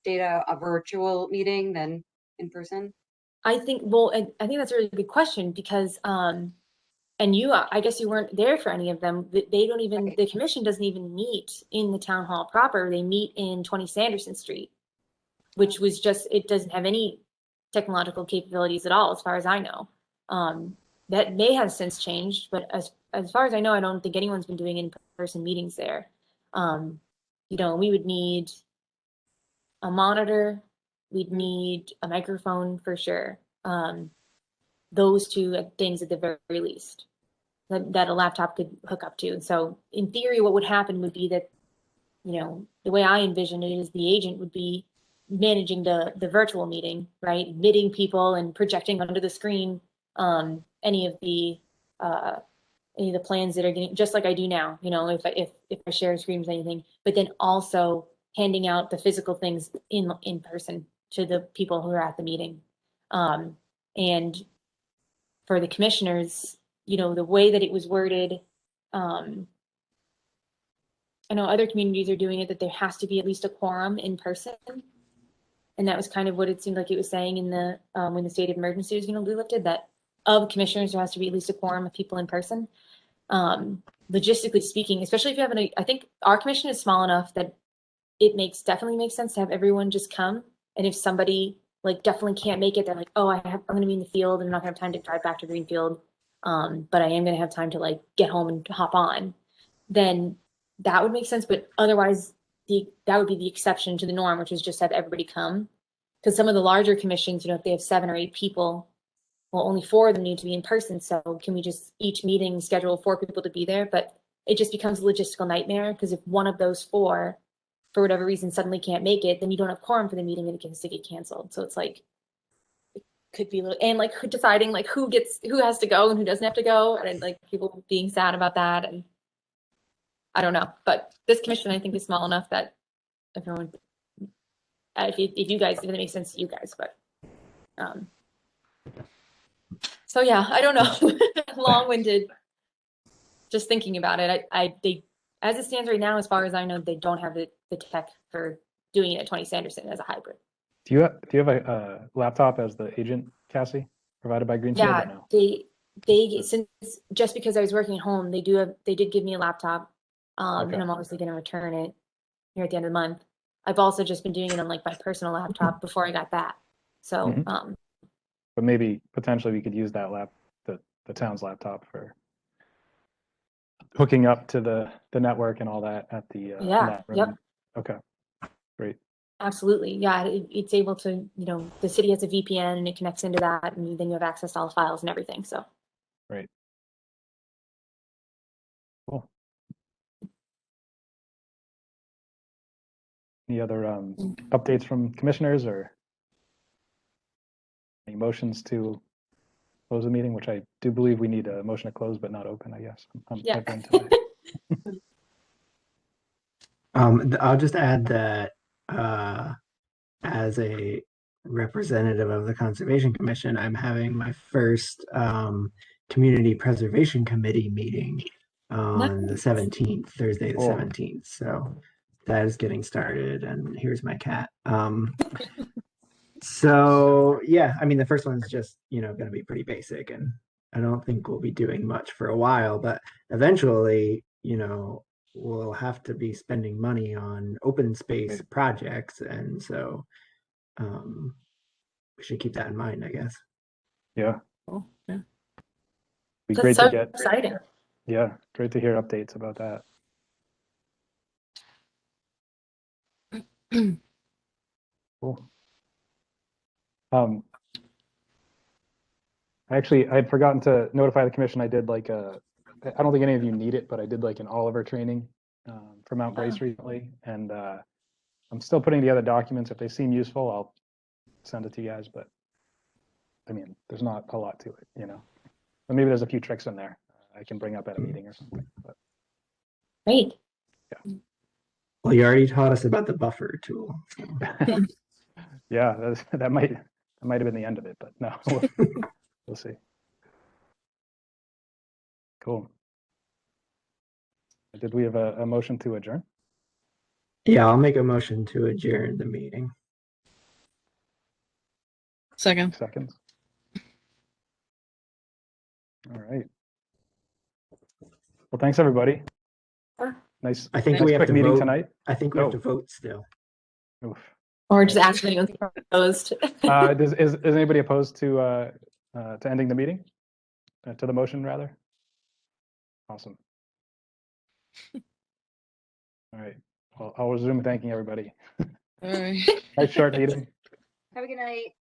data a virtual meeting than in person? I think, well, I think that's a really good question because, and I guess you weren't there for any of them. They don't even, Right. the commission doesn't even meet in the town hall proper. They meet in 20 Sanderson Street, which was it doesn't have any technological capabilities at all, as far as I know. That may have since changed, but as far as I know, I don't think anyone's been doing in-person meetings there. We would need a monitor, we'd need a microphone for sure. Those two things at the very least that a laptop could hook up to. And so in theory, what would happen would be that, the way I envision it is the agent would be managing the virtual meeting, right? Admitting people and projecting onto the screen any of the plans that are getting, just like I do now, if I share a screen with anything, but then also handing out the physical things in person to the people who are at the meeting. And for the commissioners, the way that it was worded, I know other communities are doing it, that there has to be at least a quorum in person. And that was kind of what it seemed like it was saying in the, when the state of emergency was going to be lifted, that of commissioners, there has to be at least a quorum of people in person. Logistically speaking, especially if you have I think our commission is small enough that it definitely makes sense to have everyone just come. And if somebody like definitely can't make it, they're like, oh, I'm going to be in the field and I'm not gonna have time to drive back to Greenfield. But I am going to have time to like get home and hop on, then that would make sense. But otherwise that would be the exception to the norm, which is just have everybody come. Because some of the larger commissions, if they have 7 or 8 people, well, only 4 of them need to be in person. So can we just each meeting schedule 4 people to be there? But it just becomes a logistical nightmare because if one of those 4, for whatever reason, suddenly can't make it, then you don't have quorum for the meeting and it can still get canceled. So it's like, it could be, and like deciding like who has to go and who doesn't have to go, and like people being sad about that. And I don't know, but this commission I think is small enough that everyone, if you guys, if it makes sense to you guys, but so yeah, I don't know. Long-winded. Just thinking about it, they, as it stands right now, as far as I know, they don't have the tech for doing it at 20 Sanderson as a hybrid. Do you have a laptop as the agent, Cassie, provided by Greenfield? Yeah, or no? they since just because I was working at home, they did give me a laptop, Okay. and I'm obviously going to return it here at the end of the month. I've also just been doing it on like my personal laptop before I got that. So, Mhm. But maybe potentially we could use that the town's laptop for hooking up to the network and all that at the in yeah, that room. yep. Okay, great. Absolutely. Yeah, it's able to, the city has a VPN and it connects into that, and then you have access to all the files and everything. So, Great. Cool. Any other updates from commissioners or any motions to close the meeting, which I do believe we need a motion to close but not open, I guess. yeah. I've been today. I'll just add that as a representative of the Conservation Commission, I'm having my first Community Preservation Committee meeting on the 17th, Thursday the Cool. 17th. So that is getting started, and here's my cat. So yeah, I mean, the first one's just, going to be pretty basic, and I don't think we'll be doing much for a while, but eventually, we'll have to be spending money on open space Right. projects. And so we should keep that in mind, I guess. Yeah, Oh, yeah. be That's great so to get. exciting. Yeah, great to hear updates about that. Cool. Actually, I had forgotten to notify the commission. I did like I don't think any of you need it, but I did like an Oliver training for Mount Grace recently, and I'm still putting together documents. If they seem useful, I'll send it to you guys. But I mean, there's not a lot to it, But maybe there's a few tricks in there I can bring up at a meeting or something. But Great. Well, you already taught us about the buffer tool. So. yeah, that might have been the end of it, but no, we'll see. Cool. Did we have a motion to adjourn? Yeah, I'll make a motion to adjourn the meeting. Second. Seconds. All right. Well, thanks everybody. Nice. I think nice we have quick to meeting vote tonight. I think we have Oh. to vote still. Oof. Or just ask if anyone's opposed. Is anybody opposed to ending the meeting? To the motion, rather? Awesome. All right. Well, I'll resume thanking everybody. All right. Nice short meeting. Have a good night.